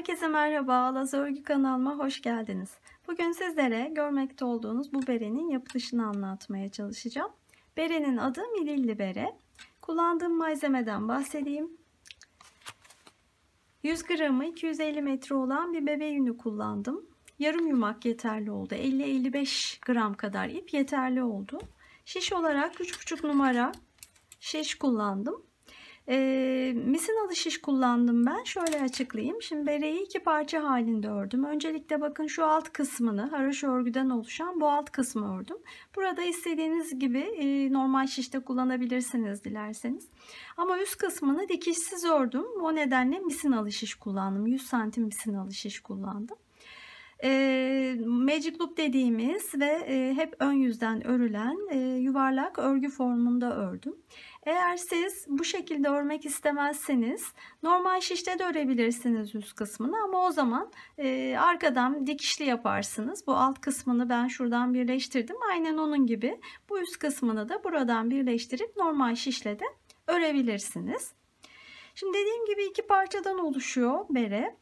Herkese merhaba, Laz Örgü kanalıma hoş geldiniz. Bugün sizlere görmekte olduğunuz bu berenin yapılışını anlatmaya çalışacağım. Berenin adı mililli bere. Kullandığım malzemeden bahsedeyim. 100 gramı 250 metre olan bir bebe yünü kullandım. Yarım yumak yeterli oldu. 50-55 gram kadar ip yeterli oldu. Şiş olarak 3,5 numara şiş kullandım. Misinalı şiş kullandım ben. Şöyle açıklayayım. Şimdi bereyi iki parça halinde ördüm. Öncelikle bakın şu alt kısmını haroşa örgüden oluşan bu alt kısmı ördüm. Burada istediğiniz gibi normal şişte kullanabilirsiniz dilerseniz. Ama üst kısmını dikişsiz ördüm. O nedenle misinalı şiş kullandım. 100 santim misinalı şiş kullandım. Magic loop dediğimiz ve hep ön yüzden örülen yuvarlak örgü formunda ördüm. Eğer siz bu şekilde örmek istemezseniz normal şişte de örebilirsiniz üst kısmını, ama o zaman arkadan dikişli yaparsınız. Bu alt kısmını ben şuradan birleştirdim. Aynen onun gibi bu üst kısmını da buradan birleştirip normal şişle de örebilirsiniz. Şimdi dediğim gibi iki parçadan oluşuyor bere.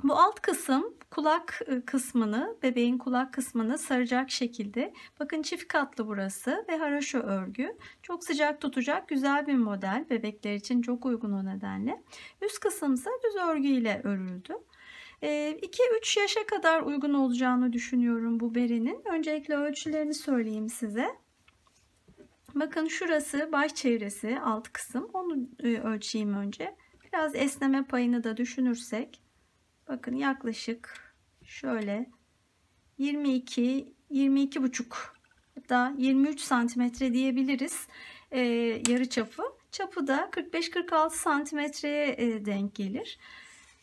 Bu alt kısım kulak kısmını, bebeğin kulak kısmını saracak şekilde. Bakın çift katlı burası ve haroşa örgü. Çok sıcak tutacak güzel bir model. Bebekler için çok uygun o nedenle. Üst kısım ise düz örgü ile örüldü. 2-3 yaşa kadar uygun olacağını düşünüyorum bu berenin. Öncelikle ölçülerini söyleyeyim size. Bakın şurası baş çevresi, alt kısım. Onu ölçeyim önce. Biraz esneme payını da düşünürsek. Bakın yaklaşık şöyle 22-22,5 hatta 23 santimetre diyebiliriz yarı çapı. Çapı da 45-46 santimetreye denk gelir.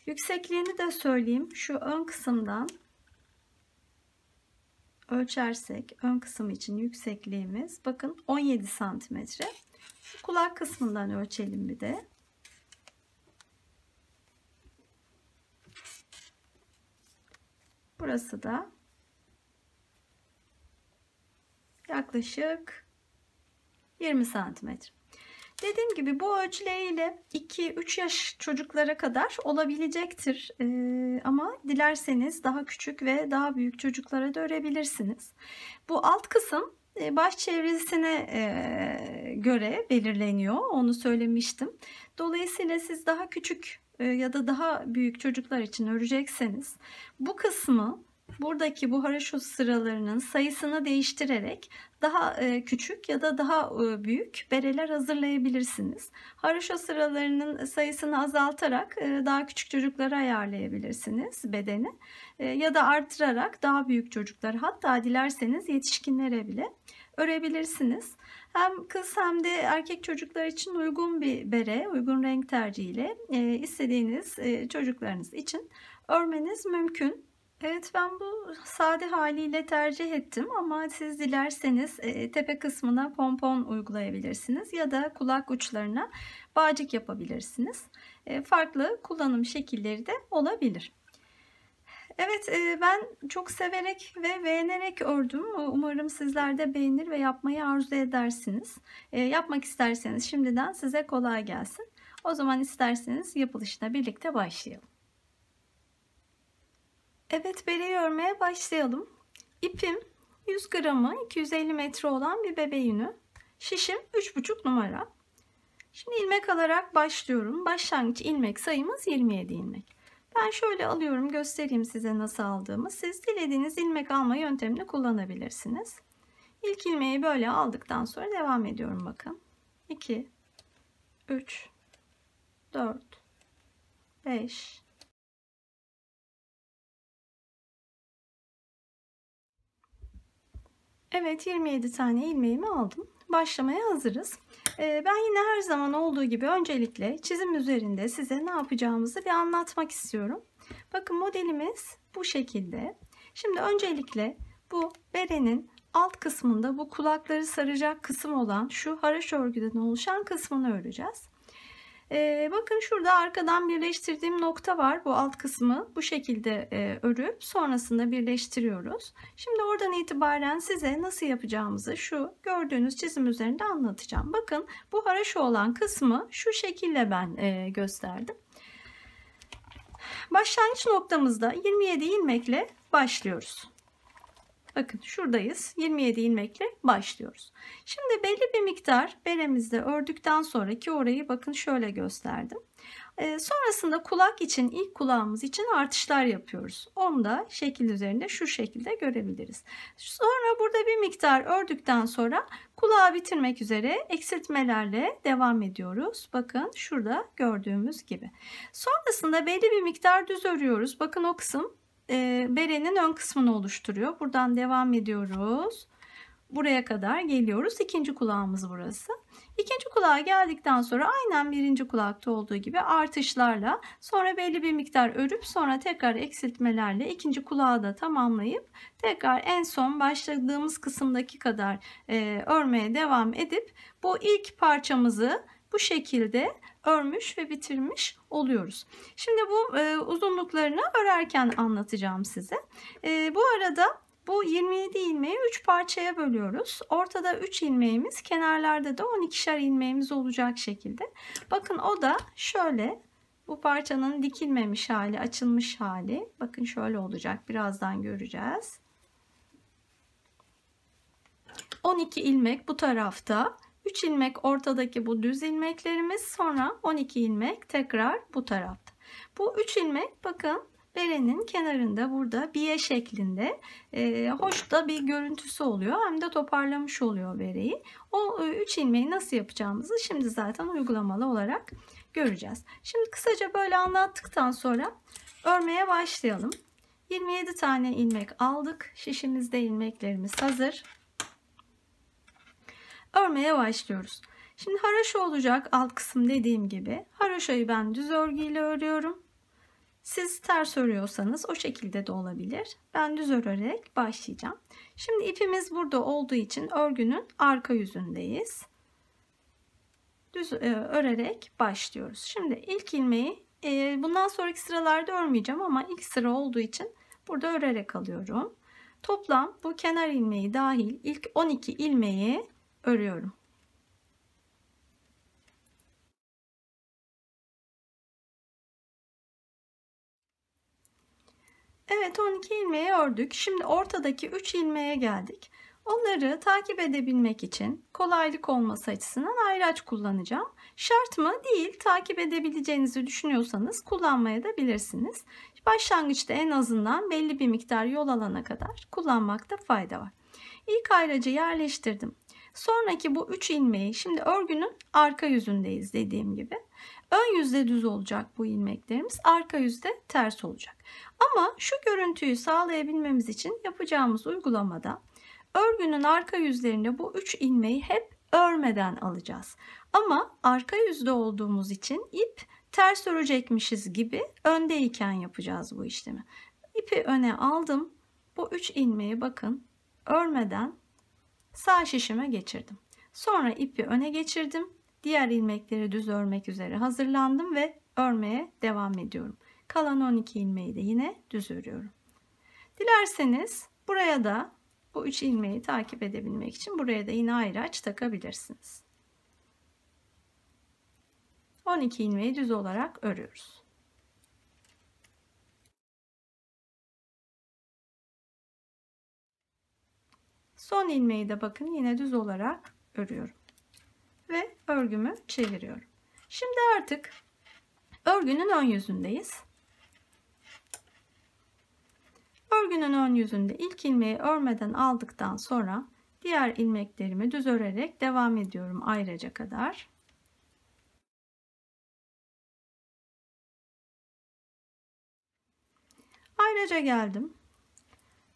Yüksekliğini de söyleyeyim. Şu ön kısımdan ölçersek ön kısım için yüksekliğimiz bakın 17 santimetre. Şu kulak kısmından ölçelim bir de. Burası da yaklaşık 20 santimetre. Dediğim gibi bu ölçüleriyle 2-3 yaş çocuklara kadar olabilecektir. Ama dilerseniz daha küçük ve daha büyük çocuklara da örebilirsiniz. Bu alt kısım baş çevresine göre belirleniyor. Onu söylemiştim. Dolayısıyla siz daha küçük ya da daha büyük çocuklar için örecekseniz bu kısmı, buradaki bu haroşa sıralarının sayısını değiştirerek daha küçük ya da daha büyük bereler hazırlayabilirsiniz. Haroşa sıralarının sayısını azaltarak daha küçük çocuklara ayarlayabilirsiniz bedeni, ya da artırarak daha büyük çocuklara, hatta dilerseniz yetişkinlere bile örebilirsiniz. Hem kız hem de erkek çocuklar için uygun bir bere, uygun renk tercihiyle istediğiniz çocuklarınız için örmeniz mümkün. Evet, ben bu sade haliyle tercih ettim, ama siz dilerseniz tepe kısmına pompon uygulayabilirsiniz ya da kulak uçlarına bağcık yapabilirsiniz. Farklı kullanım şekilleri de olabilir. Evet, ben çok severek ve beğenerek ördüm. Umarım sizler de beğenir ve yapmayı arzu edersiniz. Yapmak isterseniz şimdiden size kolay gelsin. O zaman isterseniz yapılışına birlikte başlayalım. Evet, bereyi örmeye başlayalım. İpim 100 gramı 250 metre olan bir bebe yünü. Şişim 3,5 numara. Şimdi ilmek alarak başlıyorum. Başlangıç ilmek sayımız 27 ilmek. Ben şöyle alıyorum, göstereyim size nasıl aldığımı. Siz dilediğiniz ilmek alma yöntemini kullanabilirsiniz. İlk ilmeği böyle aldıktan sonra devam ediyorum. Bakın. 2, 3, 4, 5, evet, 27 tane ilmeğimi aldım. Başlamaya hazırız. Ben yine her zaman olduğu gibi öncelikle çizim üzerinde size ne yapacağımızı bir anlatmak istiyorum. Bakın, modelimiz bu şekilde. Şimdi öncelikle bu berenin alt kısmında bu kulakları saracak kısım olan şu haroşa örgüden oluşan kısmını öreceğiz. Bakın şurada arkadan birleştirdiğim nokta var. Bu alt kısmı bu şekilde örüp sonrasında birleştiriyoruz. Şimdi oradan itibaren size nasıl yapacağımızı şu gördüğünüz çizim üzerinde anlatacağım. Bakın, bu haroşa olan kısmı şu şekilde ben gösterdim. Başlangıç noktamızda 27 ilmekle başlıyoruz. Bakın şuradayız. 27 ilmekle başlıyoruz. Şimdi belli bir miktar beremizde ördükten sonraki orayı bakın şöyle gösterdim. Sonrasında kulak için, ilk kulağımız için artışlar yapıyoruz. Onu da şekil üzerinde şu şekilde görebiliriz. Sonra burada bir miktar ördükten sonra kulağı bitirmek üzere eksiltmelerle devam ediyoruz. Bakın şurada gördüğümüz gibi. Sonrasında belli bir miktar düz örüyoruz. Bakın o kısım berenin ön kısmını oluşturuyor. Buradan devam ediyoruz. Buraya kadar geliyoruz. İkinci kulağımız burası. İkinci kulağa geldikten sonra aynen birinci kulakta olduğu gibi artışlarla sonra belli bir miktar örüp sonra tekrar eksiltmelerle ikinci kulağı da tamamlayıp tekrar en son başladığımız kısımdaki kadar örmeye devam edip bu ilk parçamızı bu şekilde örmüş ve bitirmiş oluyoruz. Şimdi bu uzunluklarını örerken anlatacağım size. Bu arada bu 27 ilmeği 3 parçaya bölüyoruz. Ortada 3 ilmeğimiz, kenarlarda da 12'şer ilmeğimiz olacak şekilde. Bakın o da şöyle, bu parçanın dikilmemiş hali, açılmış hali. Bakın şöyle olacak. Birazdan göreceğiz. 12 ilmek bu tarafta. 3 ilmek ortadaki bu düz ilmeklerimiz, sonra 12 ilmek tekrar bu tarafta. Bu 3 ilmek bakın berenin kenarında burada biye şeklinde hoş da bir görüntüsü oluyor. Hem de toparlamış oluyor bereyi. O 3 ilmeği nasıl yapacağımızı şimdi zaten uygulamalı olarak göreceğiz. Şimdi kısaca böyle anlattıktan sonra örmeye başlayalım. 27 tane ilmek aldık. Şişimizde ilmeklerimiz hazır. Örmeye başlıyoruz. Şimdi haroşa olacak alt kısım dediğim gibi. Haroşayı ben düz örgüyle örüyorum. Siz ters örüyorsanız o şekilde de olabilir. Ben düz örerek başlayacağım. Şimdi ipimiz burada olduğu için örgünün arka yüzündeyiz. Düz örerek başlıyoruz. Şimdi ilk ilmeği bundan sonraki sıralarda örmeyeceğim ama ilk sıra olduğu için burada örerek alıyorum. Toplam bu kenar ilmeği dahil ilk 12 ilmeği örüyorum. Evet, 12 ilmeği ördük. Şimdi ortadaki 3 ilmeğe geldik. Onları takip edebilmek için kolaylık olması açısından ayraç kullanacağım. Şart mı? Değil. Takip edebileceğinizi düşünüyorsanız kullanmaya da bilirsiniz. Başlangıçta en azından belli bir miktar yol alana kadar kullanmakta fayda var. İlk ayracı yerleştirdim. Sonraki bu 3 ilmeği şimdi örgünün arka yüzündeyiz dediğim gibi. Ön yüzde düz olacak bu ilmeklerimiz. Arka yüzde ters olacak. Ama şu görüntüyü sağlayabilmemiz için yapacağımız uygulamada örgünün arka yüzlerinde bu 3 ilmeği hep örmeden alacağız. Ama arka yüzde olduğumuz için ip ters örecekmişiz gibi öndeyken yapacağız bu işlemi. İpi öne aldım. Bu 3 ilmeği bakın örmeden sağ şişime geçirdim. Sonra ipi öne geçirdim. Diğer ilmekleri düz örmek üzere hazırlandım ve örmeye devam ediyorum. Kalan 12 ilmeği de yine düz örüyorum. Dilerseniz buraya da bu 3 ilmeği takip edebilmek için buraya da yine ayraç takabilirsiniz. 12 ilmeği düz olarak örüyoruz. Son ilmeği de bakın yine düz olarak örüyorum. Ve örgümü çeviriyorum. Şimdi artık örgünün ön yüzündeyiz. Örgünün ön yüzünde ilk ilmeği örmeden aldıktan sonra diğer ilmeklerimi düz örerek devam ediyorum ayraca kadar. Ayraca geldim.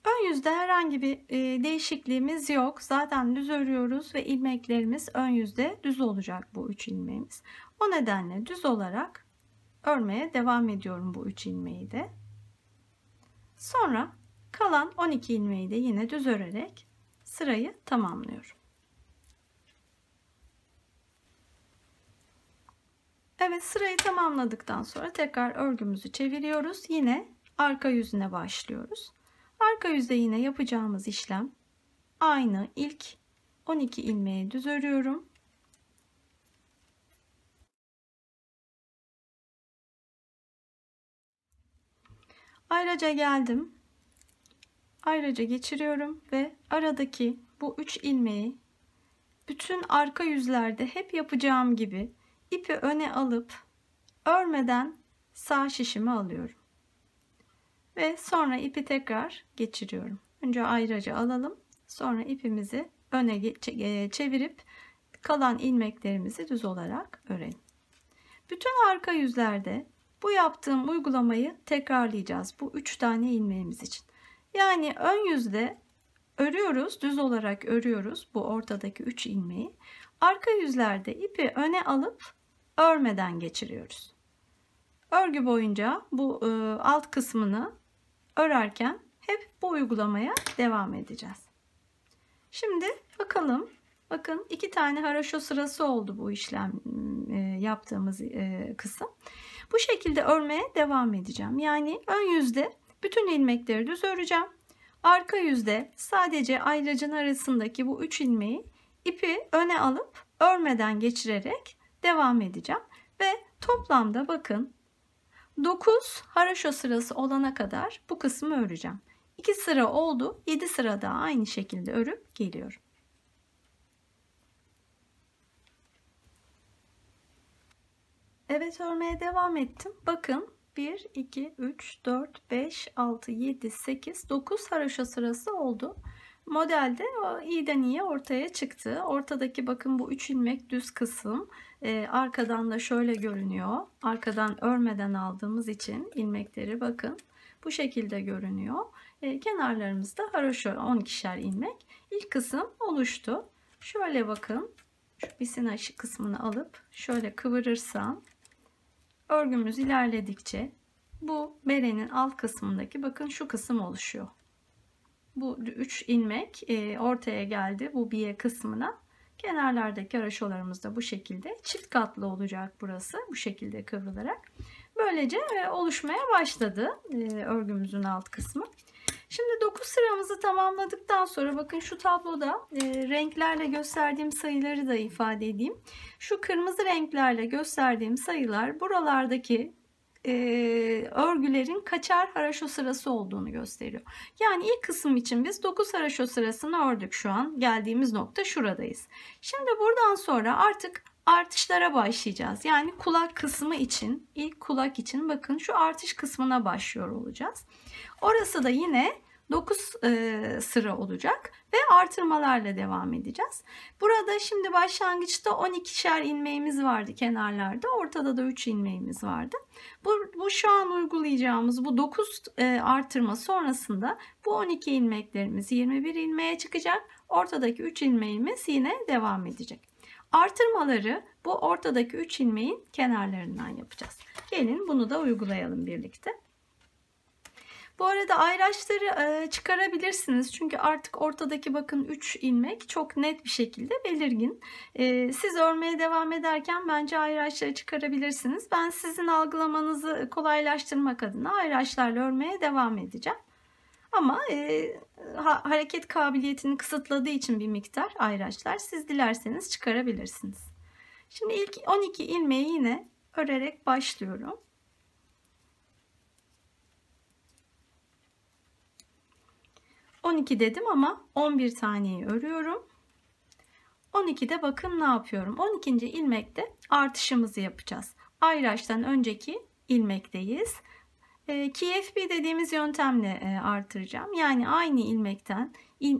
Ön yüzde herhangi bir değişikliğimiz yok. Zaten düz örüyoruz ve ilmeklerimiz ön yüzde düz olacak bu 3 ilmeğimiz. O nedenle düz olarak örmeye devam ediyorum bu 3 ilmeği de. Sonra kalan 12 ilmeği de yine düz örerek sırayı tamamlıyorum. Evet, sırayı tamamladıktan sonra tekrar örgümüzü çeviriyoruz. Yine arka yüzüne başlıyoruz. Arka yüzde yine yapacağımız işlem aynı. İlk 12 ilmeği düz örüyorum. Ayraca geldim. Ayraca geçiriyorum ve aradaki bu 3 ilmeği bütün arka yüzlerde hep yapacağım gibi ipi öne alıp örmeden sağ şişimi alıyorum. Ve sonra ipi tekrar geçiriyorum. Önce ayraca alalım. Sonra ipimizi öne çevirip kalan ilmeklerimizi düz olarak örelim. Bütün arka yüzlerde bu yaptığım uygulamayı tekrarlayacağız. Bu 3 tane ilmeğimiz için. Yani ön yüzde örüyoruz, düz olarak örüyoruz bu ortadaki 3 ilmeği. Arka yüzlerde ipi öne alıp örmeden geçiriyoruz. Örgü boyunca bu alt kısmını örerken hep bu uygulamaya devam edeceğiz. Şimdi bakalım. Bakın 2 tane haraşo sırası oldu bu işlem yaptığımız kısım. Bu şekilde örmeye devam edeceğim. Yani ön yüzde bütün ilmekleri düz öreceğim. Arka yüzde sadece ayracın arasındaki bu 3 ilmeği ipi öne alıp örmeden geçirerek devam edeceğim. Ve toplamda bakın 9 haraşo sırası olana kadar bu kısmı öreceğim. 2 sıra oldu. 7 sıra daha aynı şekilde örüp geliyorum. Evet, örmeye devam ettim. Bakın 1, 2, 3, 4, 5, 6, 7, 8, 9 haraşo sırası oldu. Modelde iyiden iyiye ortaya çıktı. Ortadaki bakın bu 3 ilmek düz kısım. Arkadan da şöyle görünüyor. Arkadan örmeden aldığımız için ilmekleri bakın bu şekilde görünüyor. Kenarlarımızda haraşo 12'şer ilmek. İlk kısım oluştu. Şöyle bakın. Şu bisina kısmını alıp şöyle kıvırırsam örgümüz ilerledikçe bu berenin alt kısmındaki bakın şu kısım oluşuyor. Bu 3 ilmek ortaya geldi bu biye kısmına. Kenarlardaki haraşolarımız da bu şekilde çift katlı olacak burası. Bu şekilde kıvrılarak. Böylece oluşmaya başladı örgümüzün alt kısmı. Şimdi 9 sıramızı tamamladıktan sonra bakın şu tabloda renklerle gösterdiğim sayıları da ifade edeyim. Şu kırmızı renklerle gösterdiğim sayılar buralardaki örgülerin kaçar haraşo sırası olduğunu gösteriyor. Yani ilk kısım için biz 9 haraşo sırasını ördük, şu an geldiğimiz nokta şuradayız. Şimdi buradan sonra artık artışlara başlayacağız. Yani kulak kısmı için, ilk kulak için bakın şu artış kısmına başlıyor olacağız. Orası da yine 9 sıra olacak ve artırmalarla devam edeceğiz. Burada şimdi başlangıçta 12'şer ilmeğimiz vardı kenarlarda. Ortada da 3 ilmeğimiz vardı. Bu şu an uygulayacağımız bu 9 artırma sonrasında bu 12 ilmeklerimiz 21 ilmeğe çıkacak. Ortadaki 3 ilmeğimiz yine devam edecek. Artırmaları bu ortadaki 3 ilmeğin kenarlarından yapacağız. Gelin bunu da uygulayalım birlikte. Bu arada ayraçları çıkarabilirsiniz. Çünkü artık ortadaki bakın 3 ilmek çok net bir şekilde belirgin. Siz örmeye devam ederken bence ayraçları çıkarabilirsiniz. Ben sizin algılamanızı kolaylaştırmak adına ayraçlarla örmeye devam edeceğim. Ama hareket kabiliyetini kısıtladığı için bir miktar ayraçlar siz dilerseniz çıkarabilirsiniz. Şimdi ilk 12 ilmeği yine örerek başlıyorum. 12 dedim ama 11 taneyi örüyorum. 12'de bakın ne yapıyorum. 12. ilmekte artışımızı yapacağız. Ayraçtan önceki ilmekteyiz. KFB dediğimiz yöntemle artıracağım. Yani aynı ilmekten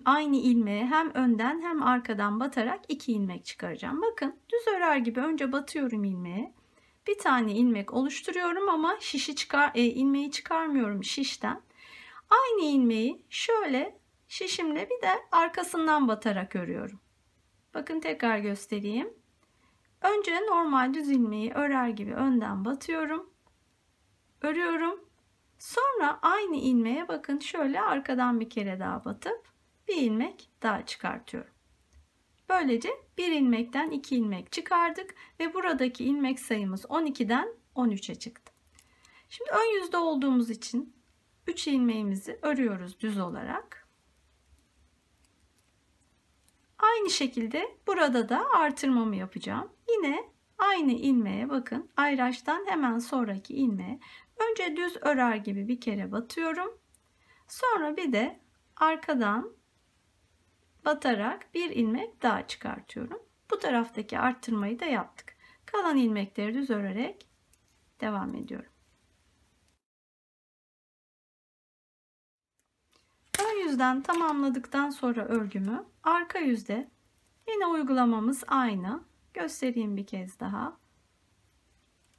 aynı ilmeğe hem önden hem arkadan batarak 2 ilmek çıkaracağım. Bakın düz örer gibi önce batıyorum ilmeğe. Bir tane ilmek oluşturuyorum ama ilmeği çıkarmıyorum şişten. Aynı ilmeği şöyle şişimle bir de arkasından batarak örüyorum. Bakın tekrar göstereyim. Önce normal düz ilmeği örer gibi önden batıyorum. Örüyorum. Sonra aynı ilmeğe bakın şöyle arkadan bir kere daha batıp bir ilmek daha çıkartıyorum. Böylece bir ilmekten 2 ilmek çıkardık ve buradaki ilmek sayımız 12'den 13'e çıktı. Şimdi ön yüzde olduğumuz için 3 ilmeğimizi örüyoruz düz olarak. Aynı şekilde burada da artırmamı yapacağım. Yine aynı ilmeğe bakın ayraçtan hemen sonraki ilmeğe Önce düz örer gibi bir kere batıyorum. Sonra bir de arkadan batarak bir ilmek daha çıkartıyorum. Bu taraftaki arttırmayı da yaptık. Kalan ilmekleri düz örerek devam ediyorum. Ön yüzden tamamladıktan sonra örgümü, arka yüzde yine uygulamamız aynı. Göstereyim bir kez daha.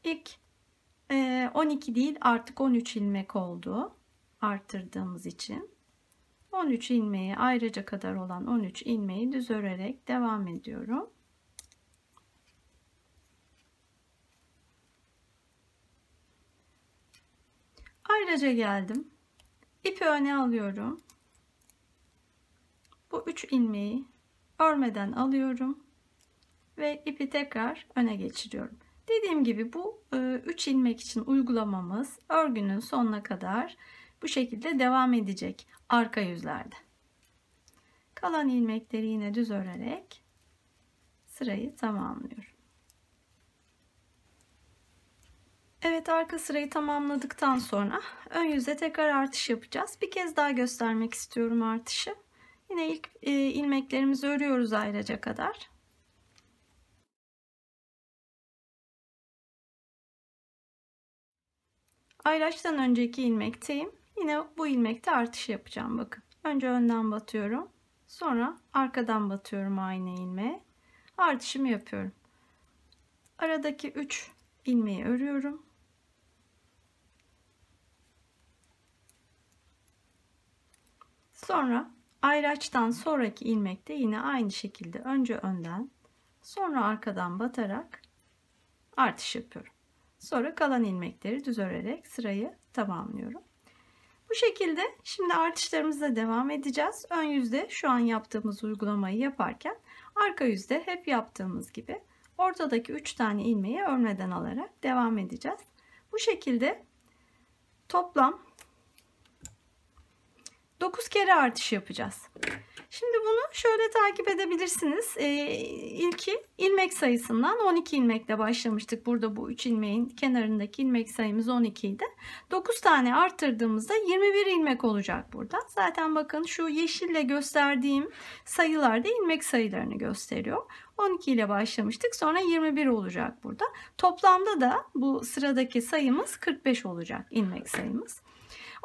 İlk 12 değil, artık 13 ilmek oldu arttırdığımız için. 13 ilmeği, ayrıca kadar olan 13 ilmeği düz örerek devam ediyorum. Ayrıca geldim. İpi öne alıyorum. Bu 3 ilmeği örmeden alıyorum ve ipi tekrar öne geçiriyorum. Dediğim gibi bu 3 ilmek için uygulamamız örgünün sonuna kadar bu şekilde devam edecek arka yüzlerde. Kalan ilmekleri yine düz örerek sırayı tamamlıyorum. Evet, arka sırayı tamamladıktan sonra ön yüze tekrar artış yapacağız. Bir kez daha göstermek istiyorum artışı. Yine ilk ilmeklerimizi örüyoruz ayrıca kadar. Ayraçtan önceki ilmekteyim. Yine bu ilmekte artış yapacağım. Bakın. Önce önden batıyorum. Sonra arkadan batıyorum aynı ilmeğe. Artışımı yapıyorum. Aradaki 3 ilmeği örüyorum. Sonra ayraçtan sonraki ilmekte yine aynı şekilde önce önden, sonra arkadan batarak artış yapıyorum. Sonra kalan ilmekleri düz örerek sırayı tamamlıyorum. Bu şekilde şimdi artışlarımıza devam edeceğiz. Ön yüzde şu an yaptığımız uygulamayı yaparken, arka yüzde hep yaptığımız gibi ortadaki 3 tane ilmeği örmeden alarak devam edeceğiz. Bu şekilde toplam 9 kere artış yapacağız. Şimdi bunu şöyle takip edebilirsiniz. İlki ilmek sayısından 12 ilmekle başlamıştık. Burada bu 3 ilmeğin kenarındaki ilmek sayımız 12 idi. 9 tane arttırdığımızda 21 ilmek olacak burada. Zaten bakın şu yeşille gösterdiğim sayılarda ilmek sayılarını gösteriyor. 12 ile başlamıştık. Sonra 21 olacak burada. Toplamda da bu sıradaki sayımız 45 olacak, ilmek sayımız.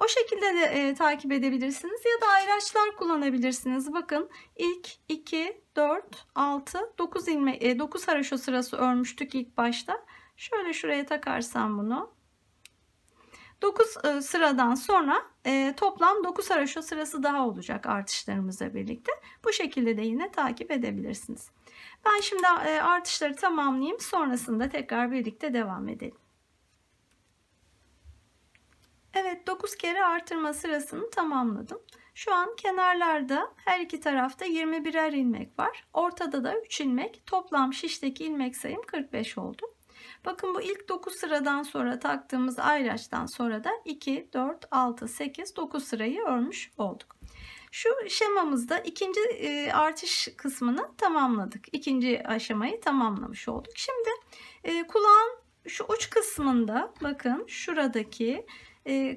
O şekilde de takip edebilirsiniz ya da ayraçlar kullanabilirsiniz. Bakın ilk 2, 4, 6, 9 ilmek, 9 haraşo sırası örmüştük ilk başta. Şöyle şuraya takarsam bunu. 9 sıradan sonra toplam 9 haraşo sırası daha olacak artışlarımızla birlikte. Bu şekilde de yine takip edebilirsiniz. Ben şimdi artışları tamamlayayım. Sonrasında tekrar birlikte devam edelim. Evet, 9 kere artırma sırasını tamamladım. Şu an kenarlarda her iki tarafta 21'er ilmek var. Ortada da 3 ilmek. Toplam şişteki ilmek sayım 45 oldu. Bakın bu ilk 9 sıradan sonra taktığımız ayraçtan sonra da 2, 4, 6, 8, 9 sırayı örmüş olduk. Şu şemamızda ikinci artış kısmını tamamladık. İkinci aşamayı tamamlamış olduk. Şimdi kulağın şu uç kısmında bakın şuradaki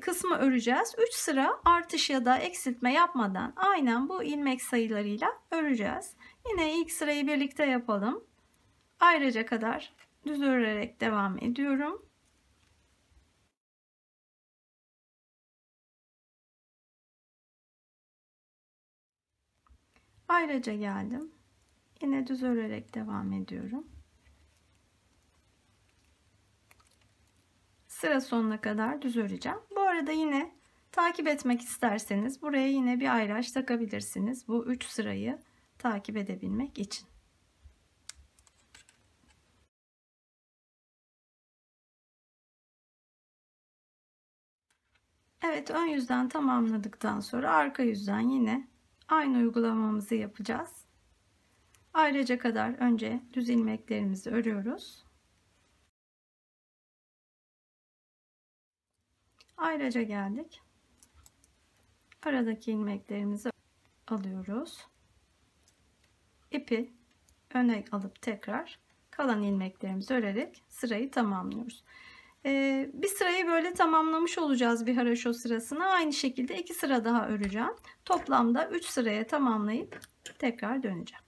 kısmı öreceğiz. 3 sıra artış ya da eksiltme yapmadan aynen bu ilmek sayılarıyla öreceğiz. Yine ilk sırayı birlikte yapalım. Ayrıca kadar düz örerek devam ediyorum. Ayrıca geldim. Yine düz örerek devam ediyorum. Sıra sonuna kadar düz öreceğim. Bu arada yine takip etmek isterseniz buraya yine bir ayraç takabilirsiniz. Bu 3 sırayı takip edebilmek için. Evet, ön yüzden tamamladıktan sonra arka yüzden yine aynı uygulamamızı yapacağız. Ayrıca kadar önce düz ilmeklerimizi örüyoruz. Ayrıca geldik. Aradaki ilmeklerimizi alıyoruz. İpi öne alıp tekrar kalan ilmeklerimizi örerek sırayı tamamlıyoruz. Bir sırayı böyle tamamlamış olacağız bir haraşo sırasına. Aynı şekilde 2 sıra daha öreceğim. Toplamda 3 sıraya tamamlayıp tekrar döneceğim.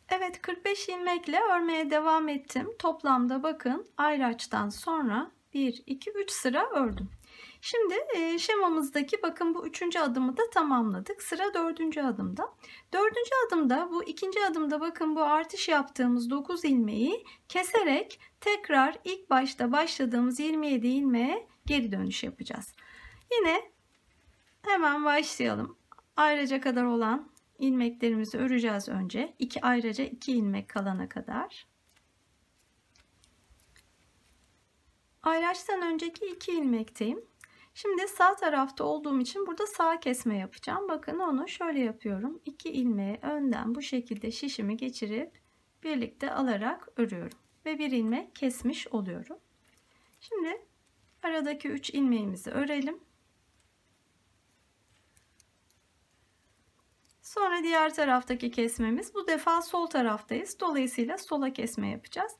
Evet, 45 ilmekle örmeye devam ettim. Toplamda bakın ayraçtan sonra 1, 2, 3 sıra ördüm. Şimdi şemamızdaki bakın bu 3. adımı da tamamladık. Sıra 4. adımda. 4. adımda bu 2. adımda bakın bu artış yaptığımız 9 ilmeği keserek tekrar ilk başta başladığımız 27 ilmeğe geri dönüş yapacağız. Yine hemen başlayalım. Ayraca kadar olan ilmeklerimizi öreceğiz önce. Ayraca 2 ilmek kalana kadar. Ayraçtan önceki 2 ilmekteyim. Şimdi sağ tarafta olduğum için burada sağ kesme yapacağım. Bakın onu şöyle yapıyorum. 2 ilmeği önden bu şekilde şişimi geçirip birlikte alarak örüyorum. Ve 1 ilmek kesmiş oluyorum. Şimdi aradaki 3 ilmeğimizi örelim. Sonra diğer taraftaki kesmemiz, bu defa sol taraftayız. Dolayısıyla sola kesme yapacağız.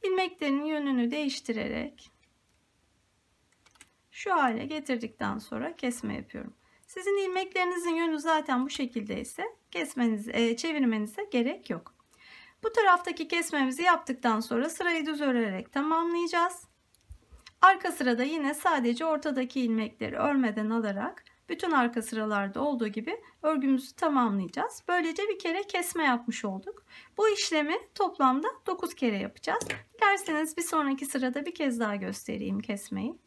İlmeklerin yönünü değiştirerek şu hale getirdikten sonra kesme yapıyorum. Sizin ilmeklerinizin yönü zaten bu şekildeyse çevirmenize gerek yok. Bu taraftaki kesmemizi yaptıktan sonra sırayı düz örerek tamamlayacağız. Arka sırada yine sadece ortadaki ilmekleri örmeden alarak bütün arka sıralarda olduğu gibi örgümüzü tamamlayacağız. Böylece bir kere kesme yapmış olduk. Bu işlemi toplamda 9 kere yapacağız. Dilerseniz bir sonraki sırada bir kez daha göstereyim kesmeyi.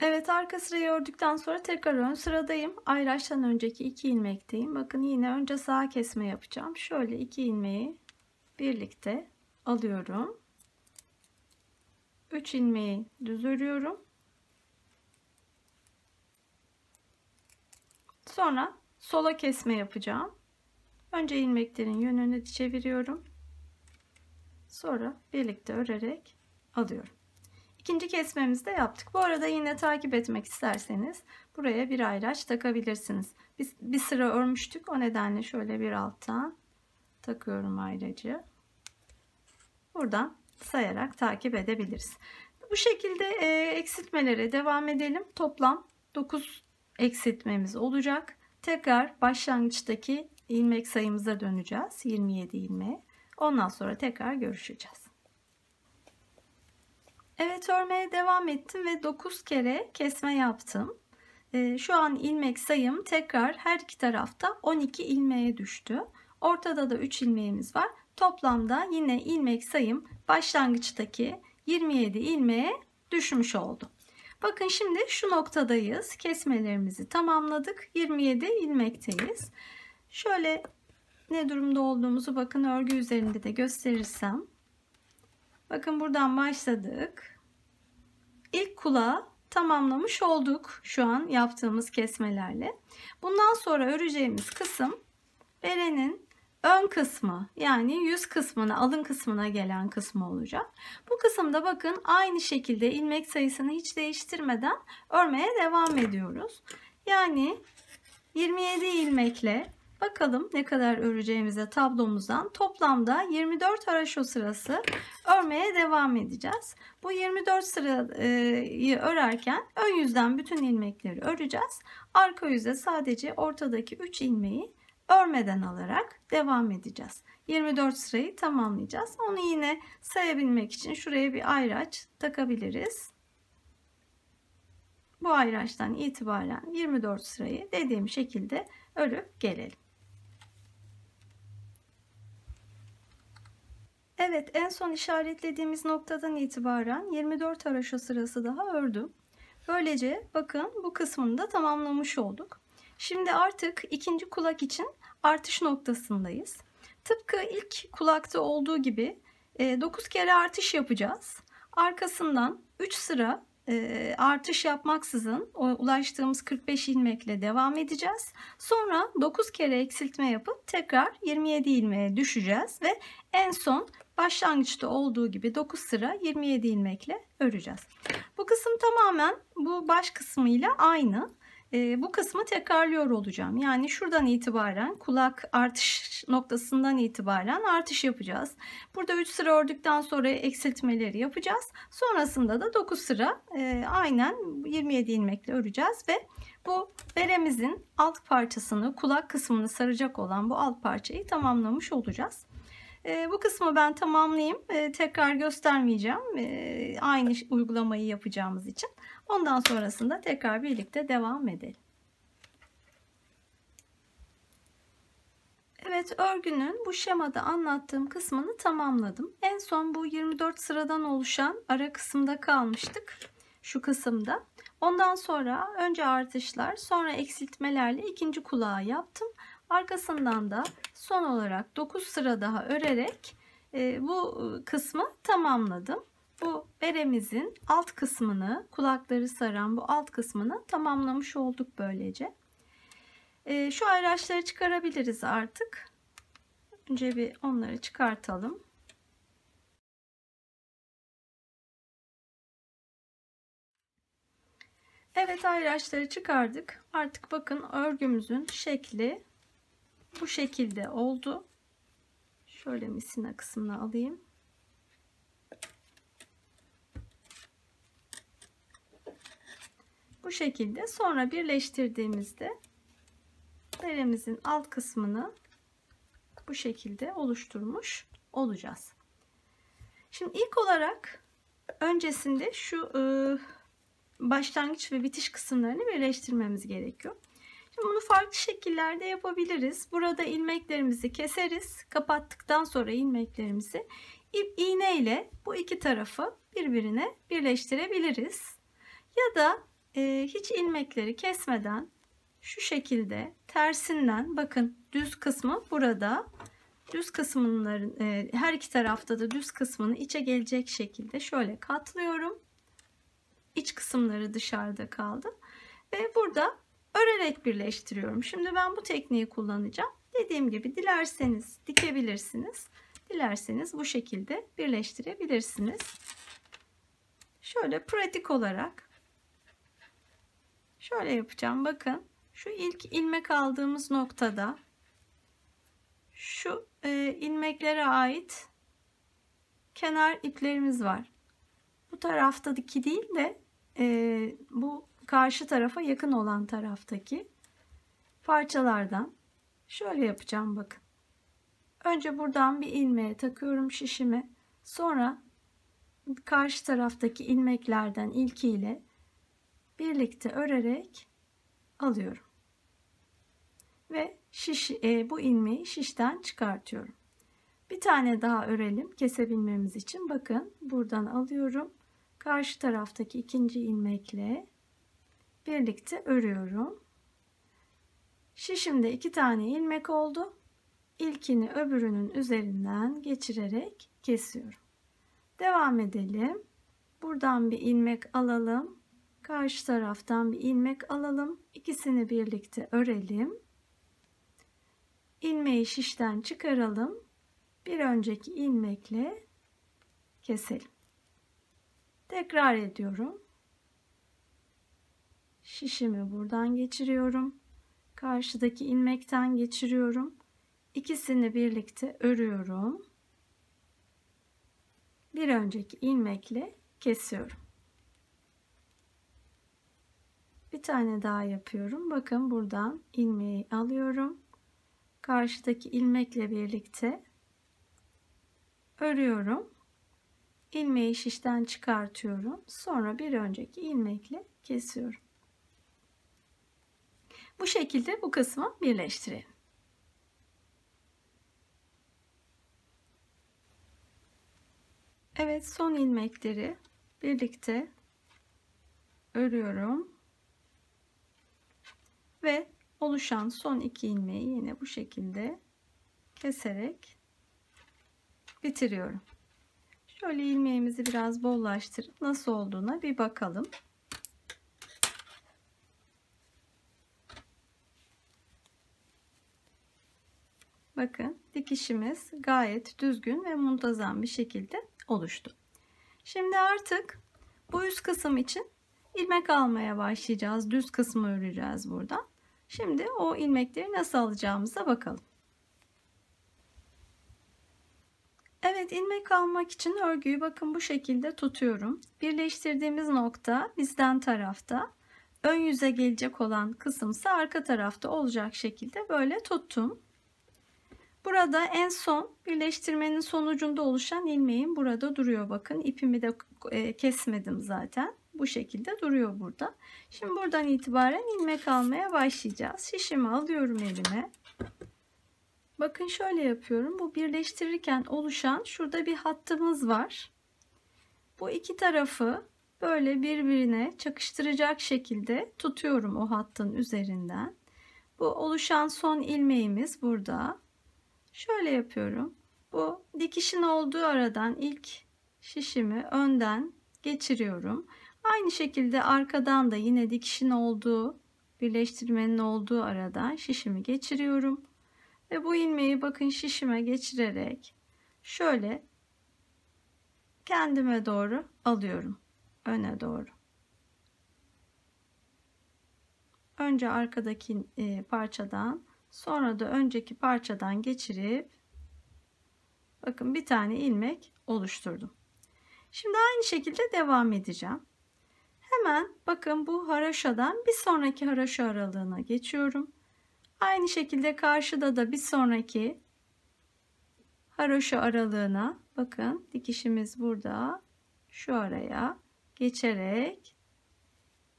Evet, arka sırayı ördükten sonra tekrar ön sıradayım. Ayraçtan önceki 2 ilmekteyim. Bakın yine önce sağ kesme yapacağım. Şöyle 2 ilmeği birlikte alıyorum. 3 ilmeği düz örüyorum. Sonra sola kesme yapacağım. Önce ilmeklerin yönünü çeviriyorum. Sonra birlikte örerek alıyorum. İkinci kesmemizi de yaptık. Bu arada yine takip etmek isterseniz buraya bir ayraç takabilirsiniz. Biz bir sıra örmüştük. O nedenle şöyle bir alttan takıyorum ayracı. Buradan sayarak takip edebiliriz. Bu şekilde eksiltmelere devam edelim. Toplam 9 eksiltmemiz olacak. Tekrar başlangıçtaki ilmek sayımıza döneceğiz. 27 ilmeğe. Ondan sonra tekrar görüşeceğiz. Evet, örmeye devam ettim ve 9 kere kesme yaptım. Şu an ilmek sayım tekrar her iki tarafta 12 ilmeğe düştü. Ortada da 3 ilmeğimiz var. Toplamda yine ilmek sayım başlangıçtaki 27 ilmeğe düşmüş oldu. Bakın şimdi şu noktadayız. Kesmelerimizi tamamladık. 27 ilmekteyiz. Şöyle ne durumda olduğumuzu bakın örgü üzerinde de gösterirsem. Bakın buradan başladık. İlk kulağı tamamlamış olduk şu an yaptığımız kesmelerle. Bundan sonra öreceğimiz kısım berenin ön kısmı, yani yüz kısmına, alın kısmına gelen kısmı olacak. Bu kısımda bakın aynı şekilde ilmek sayısını hiç değiştirmeden örmeye devam ediyoruz. Yani 27 ilmekle bakalım ne kadar öreceğimize tablomuzdan toplamda 24 haraşo sırası örmeye devam edeceğiz. Bu 24 sırayı örerken ön yüzden bütün ilmekleri öreceğiz. Arka yüze sadece ortadaki 3 ilmeği örmeden alarak devam edeceğiz. 24 sırayı tamamlayacağız. Onu yine sayabilmek için şuraya bir ayraç takabiliriz. Bu ayraçtan itibaren 24 sırayı dediğim şekilde örüp gelelim. Evet, en son işaretlediğimiz noktadan itibaren 24 haraşo sırası daha ördüm. Böylece bakın bu kısmını da tamamlamış olduk. Şimdi artık ikinci kulak için artış noktasındayız. Tıpkı ilk kulakta olduğu gibi 9 kere artış yapacağız. Arkasından 3 sıra artış yapmaksızın ulaştığımız 45 ilmekle devam edeceğiz. Sonra 9 kere eksiltme yapıp tekrar 27 ilmeğe düşeceğiz ve en son başlangıçta olduğu gibi 9 sıra 27 ilmekle öreceğiz. Bu kısım tamamen bu baş kısmıyla aynı. bu kısmı tekrarlıyor olacağım. Yani şuradan itibaren, kulak artış noktasından itibaren artış yapacağız. Burada 3 sıra ördükten sonra eksiltmeleri yapacağız. Sonrasında da 9 sıra aynen 27 ilmekle öreceğiz ve bu beremizin alt parçasını, kulak kısmını saracak olan bu alt parçayı tamamlamış olacağız. Bu kısmı ben tamamlayayım. Tekrar göstermeyeceğim. Aynı uygulamayı yapacağımız için. Ondan sonrasında tekrar birlikte devam edelim. Evet, örgünün bu şemada anlattığım kısmını tamamladım. En son bu 24 sıradan oluşan ara kısımda kalmıştık. Şu kısımda. Ondan sonra önce artışlar, sonra eksiltmelerle ikinci kulağı yaptım. Arkasından da son olarak 9 sıra daha örerek bu kısmı tamamladım. Bu beremizin alt kısmını, kulakları saran bu alt kısmını tamamlamış olduk böylece. Şu ayraçları çıkarabiliriz artık. Önce bir onları çıkartalım. Evet, ayraçları çıkardık. Artık bakın örgümüzün şekli bu şekilde oldu. Şöyle misina kısmını alayım. Bu şekilde sonra birleştirdiğimizde beremizin alt kısmını bu şekilde oluşturmuş olacağız. Şimdi ilk olarak öncesinde şu başlangıç ve bitiş kısımlarını birleştirmemiz gerekiyor. Şimdi bunu farklı şekillerde yapabiliriz. Burada ilmeklerimizi keseriz. Kapattıktan sonra ilmeklerimizi iğne ile bu iki tarafı birbirine birleştirebiliriz. Ya da hiç ilmekleri kesmeden şu şekilde tersinden, bakın düz kısmı burada, düz kısımların her iki tarafta da düz kısmını içe gelecek şekilde şöyle katlıyorum. İç kısımları dışarıda kaldı ve burada örerek birleştiriyorum. Şimdi ben bu tekniği kullanacağım. Dediğim gibi dilerseniz dikebilirsiniz. Dilerseniz bu şekilde birleştirebilirsiniz. Şöyle pratik olarak şöyle yapacağım. Bakın şu ilk ilmek aldığımız noktada şu ilmeklere ait kenar iplerimiz var. Bu taraftaki değil de bu karşı tarafa yakın olan taraftaki parçalardan şöyle yapacağım. Bakın. Önce buradan bir ilmeğe takıyorum şişimi. Sonra karşı taraftaki ilmeklerden ilkiyle birlikte örerek alıyorum. Ve bu ilmeği şişten çıkartıyorum. Bir tane daha örelim kesebilmemiz için. Bakın buradan alıyorum. Karşı taraftaki ikinci ilmekle birlikte örüyorum. Şişimde 2 tane ilmek oldu. İlkini öbürünün üzerinden geçirerek kesiyorum. Devam edelim. Buradan bir ilmek alalım. Karşı taraftan bir ilmek alalım. İkisini birlikte örelim. İlmeği şişten çıkaralım. Bir önceki ilmekle keselim. Tekrar ediyorum. Şişimi buradan geçiriyorum. Karşıdaki ilmekten geçiriyorum. İkisini birlikte örüyorum. Bir önceki ilmekle kesiyorum. Bir tane daha yapıyorum. Bakın buradan ilmeği alıyorum. Karşıdaki ilmekle birlikte örüyorum. İlmeği şişten çıkartıyorum. Sonra bir önceki ilmekle kesiyorum. Bu şekilde bu kısmı birleştirelim. Evet, son ilmekleri birlikte örüyorum. Ve oluşan son 2 ilmeği yine bu şekilde keserek bitiriyorum. Şöyle ilmeğimizi biraz bollaştırıp nasıl olduğuna bir bakalım. Bakın dikişimiz gayet düzgün ve muntazam bir şekilde oluştu. Şimdi artık bu üst kısım için ilmek almaya başlayacağız. Düz kısmı öreceğiz buradan. Şimdi o ilmekleri nasıl alacağımıza bakalım. Evet, ilmek almak için örgüyü bakın bu şekilde tutuyorum. Birleştirdiğimiz nokta bizden tarafta. Ön yüze gelecek olan kısımsa arka tarafta olacak şekilde böyle tuttum. Burada en son birleştirmenin sonucunda oluşan ilmeğim burada duruyor. Bakın ipimi de kesmedim zaten. Bu şekilde duruyor burada. Şimdi buradan itibaren ilmek almaya başlayacağız. Şişimi alıyorum elime. Bakın şöyle yapıyorum. Bu birleştirirken oluşan şurada bir hattımız var. Bu iki tarafı böyle birbirine çakıştıracak şekilde tutuyorum o hattın üzerinden. Bu oluşan son ilmeğimiz burada. Şöyle yapıyorum. Bu dikişin olduğu aradan ilk şişimi önden geçiriyorum. Aynı şekilde arkadan da yine dikişin olduğu, birleştirmenin olduğu aradan şişimi geçiriyorum. Ve bu ilmeği bakın şişime geçirerek şöyle kendime doğru alıyorum. Öne doğru. Önce arkadaki parçadan, sonra da önceki parçadan geçirip bakın bir tane ilmek oluşturdum. Şimdi aynı şekilde devam edeceğim. Hemen bakın bu haroşadan bir sonraki haroşa aralığına geçiyorum. Aynı şekilde karşıda da bir sonraki haroşa aralığına bakın dikişimiz burada, şu araya geçerek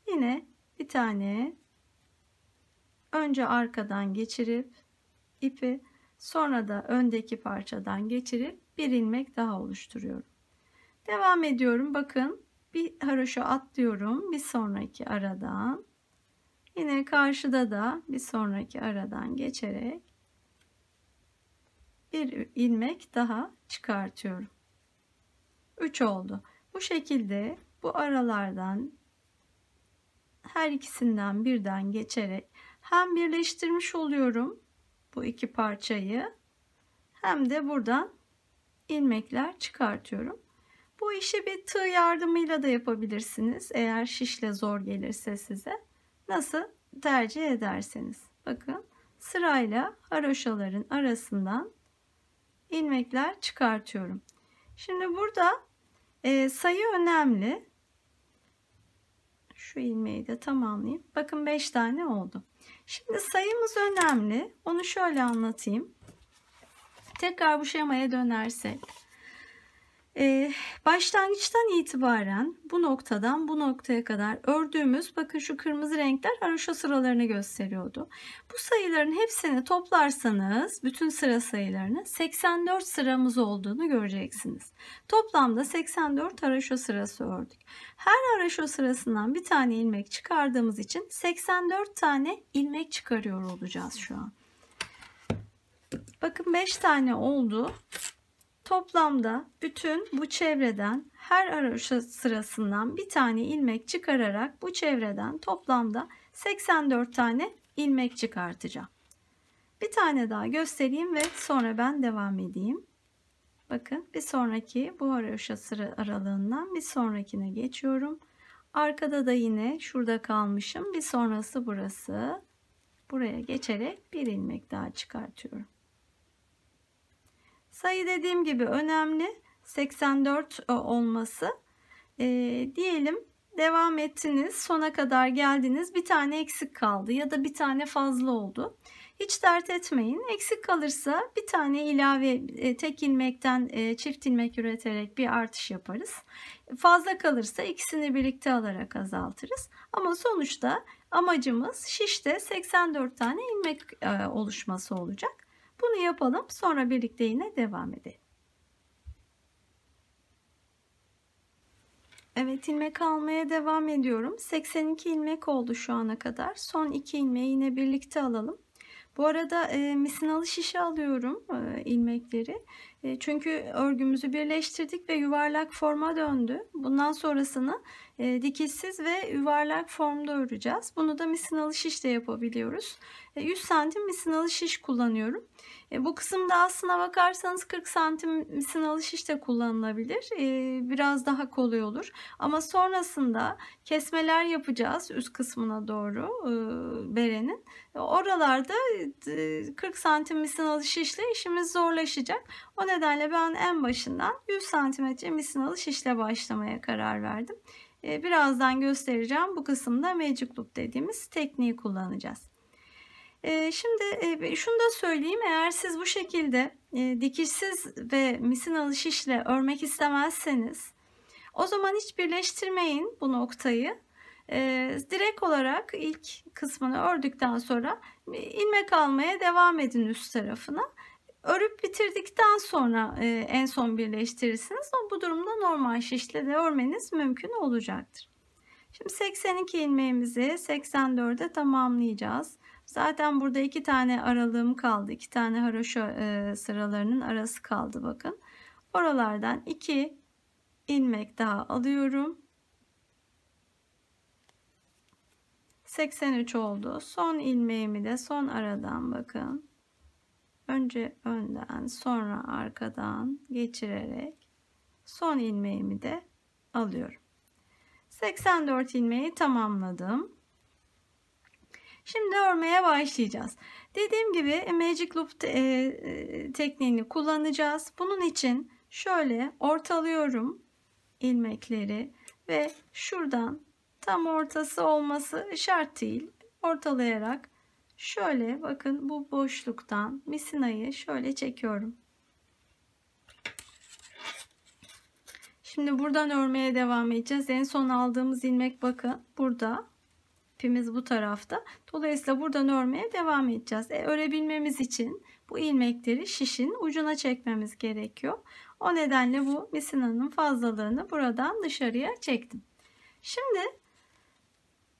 yine bir tane önce arkadan geçirip ipi, sonra da öndeki parçadan geçirip bir ilmek daha oluşturuyorum. Devam ediyorum. Bakın bir haroşa atlıyorum bir sonraki aradan. Yine karşıda da bir sonraki aradan geçerek bir ilmek daha çıkartıyorum. 3 oldu. Bu şekilde bu aralardan her ikisinden birden geçerek hem birleştirmiş oluyorum bu iki parçayı, hem de buradan ilmekler çıkartıyorum. Bu işi bir tığ yardımıyla da yapabilirsiniz. Eğer şişle zor gelirse size, nasıl tercih ederseniz. Bakın sırayla haroşaların arasından ilmekler çıkartıyorum. Şimdi burada sayı önemli. Şu ilmeği de tamamlayayım. Bakın 5 tane oldu. Şimdi sayımız önemli. Onu şöyle anlatayım. Tekrar bu şemaya dönersek. Başlangıçtan itibaren bu noktadan bu noktaya kadar ördüğümüz, bakın şu kırmızı renkler haroşa sıralarını gösteriyordu. Bu sayıların hepsini toplarsanız bütün sıra sayılarını 84 sıramız olduğunu göreceksiniz. Toplamda 84 haroşa sırası ördük. Her haroşa sırasından bir tane ilmek çıkardığımız için 84 tane ilmek çıkarıyor olacağız şu an. Bakın 5 tane oldu. Toplamda bütün bu çevreden her haroşa sırasından bir tane ilmek çıkararak bu çevreden toplamda 84 tane ilmek çıkartacağım. Bir tane daha göstereyim ve sonra ben devam edeyim. Bakın bir sonraki bu haroşa sıra aralığından bir sonrakine geçiyorum. Arkada da yine şurada kalmışım. Bir sonrası burası. Buraya geçerek bir ilmek daha çıkartıyorum. Sayı dediğim gibi önemli. 84 olması. Diyelim devam ettiniz. Sona kadar geldiniz. Bir tane eksik kaldı ya da bir tane fazla oldu. Hiç dert etmeyin. Eksik kalırsa bir tane ilave tek ilmekten çift ilmek üreterek bir artış yaparız. Fazla kalırsa ikisini birlikte alarak azaltırız. Ama sonuçta amacımız şişte 84 tane ilmek oluşması olacak. Bunu yapalım. Sonra birlikte yine devam edelim. Evet, ilmek almaya devam ediyorum. 82 ilmek oldu şu ana kadar. Son 2 ilmeği yine birlikte alalım. Bu arada misinalı şişe alıyorum ilmekleri. Çünkü örgümüzü birleştirdik ve yuvarlak forma döndü. Bundan sonrasını dikişsiz ve yuvarlak formda öreceğiz. Bunu da misinalı şişle yapabiliyoruz. 100 santim misinalı şiş kullanıyorum. Bu kısımda aslına bakarsanız 40 santim misinalı şiş de kullanılabilir. Biraz daha kolay olur. Ama sonrasında kesmeler yapacağız üst kısmına doğru berenin. Oralarda 40 santim misinalı şişle işimiz zorlaşacak. O nedenle ben en başından 100 santimetre misinalı şişle başlamaya karar verdim. Birazdan göstereceğim. Bu kısımda Magic Loop dediğimiz tekniği kullanacağız. Şimdi şunu da söyleyeyim, eğer siz bu şekilde dikişsiz ve misinalı şişle örmek istemezseniz o zaman hiç birleştirmeyin bu noktayı. Direkt olarak ilk kısmını ördükten sonra ilmek almaya devam edin üst tarafına. Örüp bitirdikten sonra en son birleştirirsiniz. Bu durumda normal şişle de örmeniz mümkün olacaktır. Şimdi 82 ilmeğimizi 84'e tamamlayacağız. Zaten burada 2 tane aralığım kaldı. 2 tane haroşa sıralarının arası kaldı bakın. Oralardan 2 ilmek daha alıyorum. 83 oldu. Son ilmeğimi de son aradan bakın. Önce önden sonra arkadan geçirerek son ilmeğimi de alıyorum. 84 ilmeği tamamladım. Şimdi örmeye başlayacağız. Dediğim gibi Magic Loop tekniğini kullanacağız. Bunun için şöyle ortalıyorum ilmekleri ve şuradan tam ortası olması şart değil. Ortalayarak şöyle bakın bu boşluktan misinayı şöyle çekiyorum. Şimdi buradan örmeye devam edeceğiz. En son aldığımız ilmek bakın burada. İpimiz bu tarafta. Dolayısıyla buradan örmeye devam edeceğiz. Örebilmemiz için bu ilmekleri şişin ucuna çekmemiz gerekiyor. O nedenle bu misinanın fazlalığını buradan dışarıya çektim. Şimdi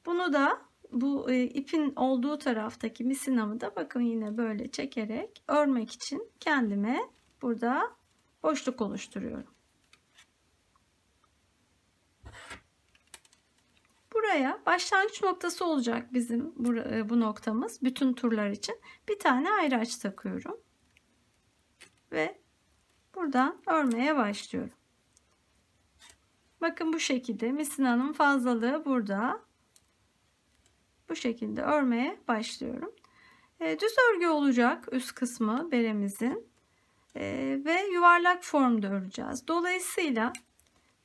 bunu da bu ipin olduğu taraftaki misinamı da bakın yine böyle çekerek örmek için kendime burada boşluk oluşturuyorum. Buraya başlangıç noktası olacak bizim bu noktamız. Bütün turlar için bir tane ayraç takıyorum. Ve buradan örmeye başlıyorum. Bakın bu şekilde misinanın fazlalığı burada. Bu şekilde örmeye başlıyorum. Düz örgü olacak üst kısmı beremizin. Ve yuvarlak formda öreceğiz. Dolayısıyla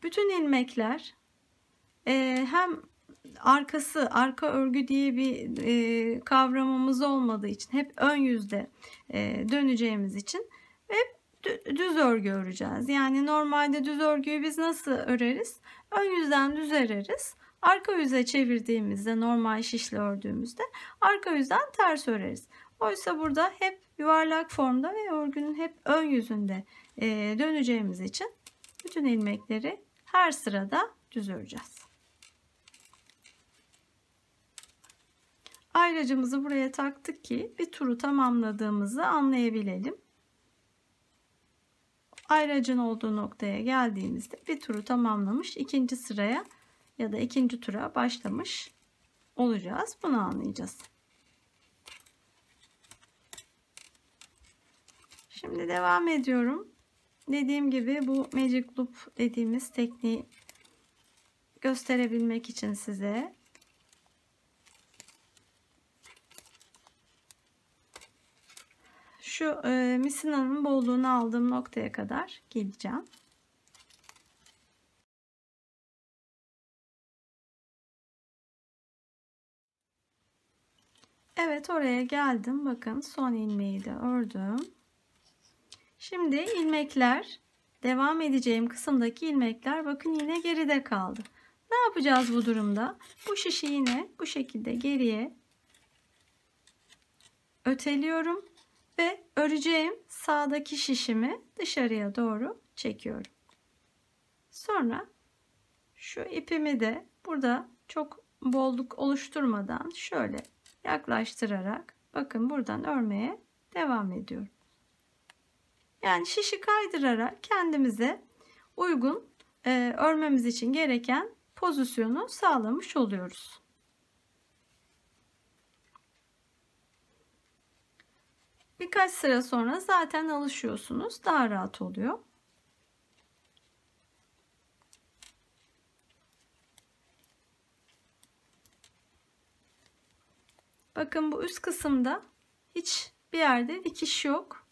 bütün ilmekler hem arka örgü diye bir kavramımız olmadığı için hep ön yüzde döneceğimiz için hep düz örgü öreceğiz. Yani normalde düz örgüyü biz nasıl öreriz? Ön yüzden düz öreriz. Arka yüze çevirdiğimizde normal şişle ördüğümüzde arka yüzden ters öreriz. Oysa burada hep yuvarlak formda ve örgünün hep ön yüzünde döneceğimiz için bütün ilmekleri her sırada düz öreceğiz. Ayracımızı buraya taktık ki bir turu tamamladığımızı anlayabilelim. Ayracın olduğu noktaya geldiğimizde bir turu tamamlamış, ikinci sıraya ya da ikinci tura başlamış olacağız. Bunu anlayacağız. Şimdi devam ediyorum. Dediğim gibi bu Magic Loop dediğimiz tekniği gösterebilmek için size şu misinanın bolluğunu aldığım noktaya kadar geleceğim. Evet, oraya geldim. Bakın son ilmeği de ördüm. Şimdi ilmekler, devam edeceğim kısımdaki ilmekler bakın yine geride kaldı. Ne yapacağız bu durumda? Bu şişi yine bu şekilde geriye öteliyorum ve öreceğim sağdaki şişimi dışarıya doğru çekiyorum. Sonra şu ipimi de burada çok bolluk oluşturmadan şöyle yaklaştırarak bakın buradan örmeye devam ediyorum. Yani şişi kaydırarak kendimize uygun örmemiz için gereken pozisyonu sağlamış oluyoruz. Birkaç sıra sonra zaten alışıyorsunuz. Daha rahat oluyor. Bakın bu üst kısımda hiçbir yerde dikiş yok.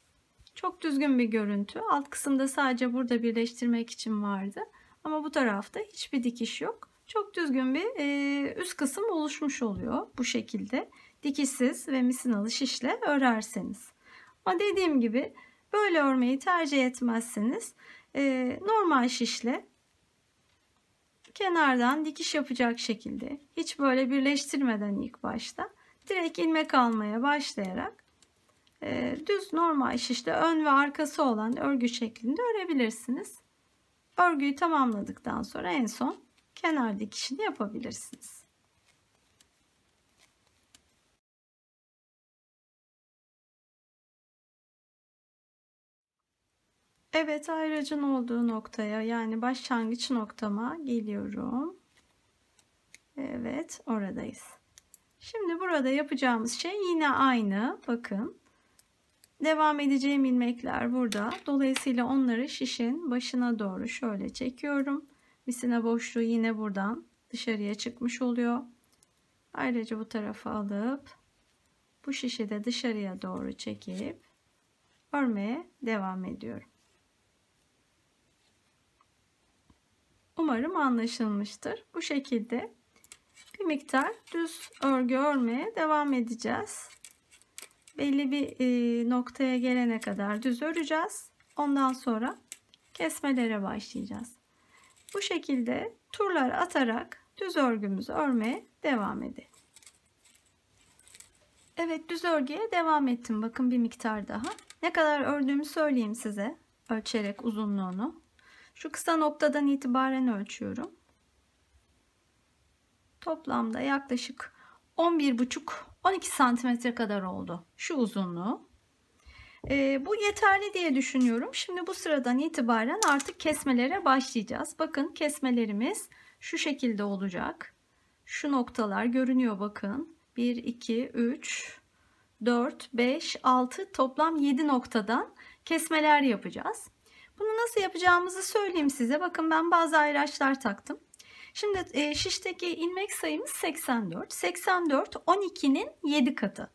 Çok düzgün bir görüntü. Alt kısımda sadece burada birleştirmek için vardı. Ama bu tarafta hiçbir dikiş yok. Çok düzgün bir üst kısım oluşmuş oluyor bu şekilde. Dikişsiz ve misinalı şişle örerseniz. Ama dediğim gibi böyle örmeyi tercih etmezseniz normal şişle kenardan dikiş yapacak şekilde, hiç böyle birleştirmeden ilk başta direkt ilmek almaya başlayarak düz normal şişle ön ve arkası olan örgü şeklinde örebilirsiniz. Örgüyü tamamladıktan sonra en son kenar dikişini yapabilirsiniz. Evet, ayracın olduğu noktaya, yani başlangıç noktama geliyorum. Evet, oradayız. Şimdi burada yapacağımız şey yine aynı. Bakın. Devam edeceğim ilmekler burada. Dolayısıyla onları şişin başına doğru şöyle çekiyorum. Misina boşluğu yine buradan dışarıya çıkmış oluyor. Ayrıca bu tarafa alıp bu şişi de dışarıya doğru çekip örmeye devam ediyorum. Umarım anlaşılmıştır. Bu şekilde bir miktar düz örgü örmeye devam edeceğiz. Belli bir noktaya gelene kadar düz öreceğiz. Ondan sonra kesmelere başlayacağız. Bu şekilde turlar atarak düz örgümüzü örmeye devam edelim. Evet, düz örgüye devam ettim. Bakın bir miktar daha. Ne kadar ördüğümü söyleyeyim size. Ölçerek uzunluğunu. Şu kısa noktadan itibaren ölçüyorum. Toplamda yaklaşık 11,5-12 santimetre kadar oldu şu uzunluğu. Bu yeterli diye düşünüyorum. Şimdi bu sıradan itibaren artık kesmelere başlayacağız. Bakın kesmelerimiz şu şekilde olacak. Şu noktalar görünüyor bakın. 1, 2, 3, 4, 5, 6 toplam 7 noktadan kesmeler yapacağız. Bunu nasıl yapacağımızı söyleyeyim size. Bakın ben bazı ayraçlar taktım. Şimdi şişteki ilmek sayımız 84. 84 12'nin 7 katı.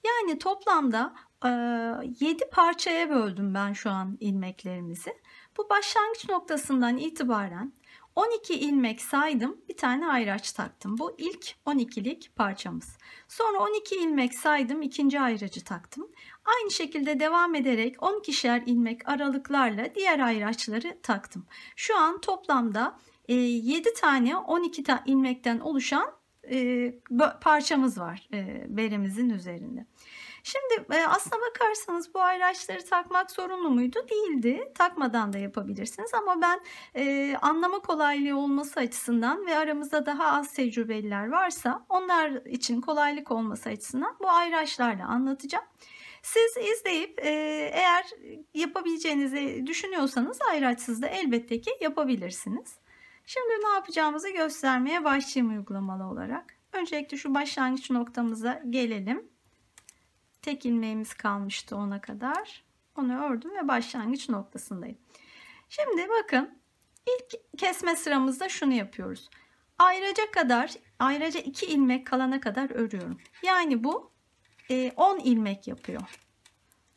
Yani toplamda 7 parçaya böldüm ben şu an ilmeklerimizi. Bu başlangıç noktasından itibaren 12 ilmek saydım, bir tane ayraç taktım. Bu ilk 12'lik parçamız. Sonra 12 ilmek saydım, ikinci ayracı taktım. Aynı şekilde devam ederek 12'şer ilmek aralıklarla diğer ayraçları taktım. Şu an toplamda 7 tane 12 ilmekten oluşan parçamız var beremizin üzerinde. Şimdi aslına bakarsanız bu ayraçları takmak zorunlu muydu? Değildi. Takmadan da yapabilirsiniz ama ben anlama kolaylığı olması açısından ve aramızda daha az tecrübeliler varsa onlar için kolaylık olması açısından bu ayraçlarla anlatacağım. Siz izleyip eğer yapabileceğinizi düşünüyorsanız ayraçsız da elbette ki yapabilirsiniz. Şimdi ne yapacağımızı göstermeye başlayayım uygulamalı olarak. Öncelikle şu başlangıç noktamıza gelelim. Tek ilmeğimiz kalmıştı ona kadar. Onu ördüm ve başlangıç noktasındayım. Şimdi bakın ilk kesme sıramızda şunu yapıyoruz. Ayraca 2 ilmek kalana kadar örüyorum. Yani bu 10 ilmek yapıyor.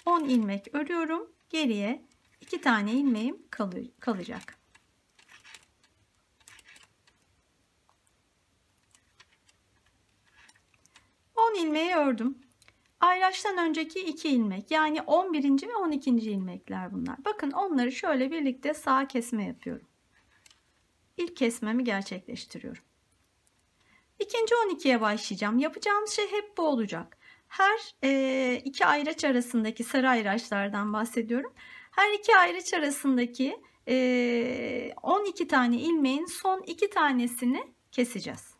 10 ilmek örüyorum. Geriye 2 tane ilmeğim kalacak. İlmeği ördüm. Ayraçtan önceki 2 ilmek, yani 11. ve 12. ilmekler bunlar. Bakın onları şöyle birlikte sağ kesme yapıyorum. İlk kesmemi gerçekleştiriyorum. İkinci 12'ye başlayacağım. Yapacağımız şey hep bu olacak. Her iki ayraç arasındaki sarı ayraçlardan bahsediyorum. Her iki ayraç arasındaki 12 tane ilmeğin son 2 tanesini keseceğiz.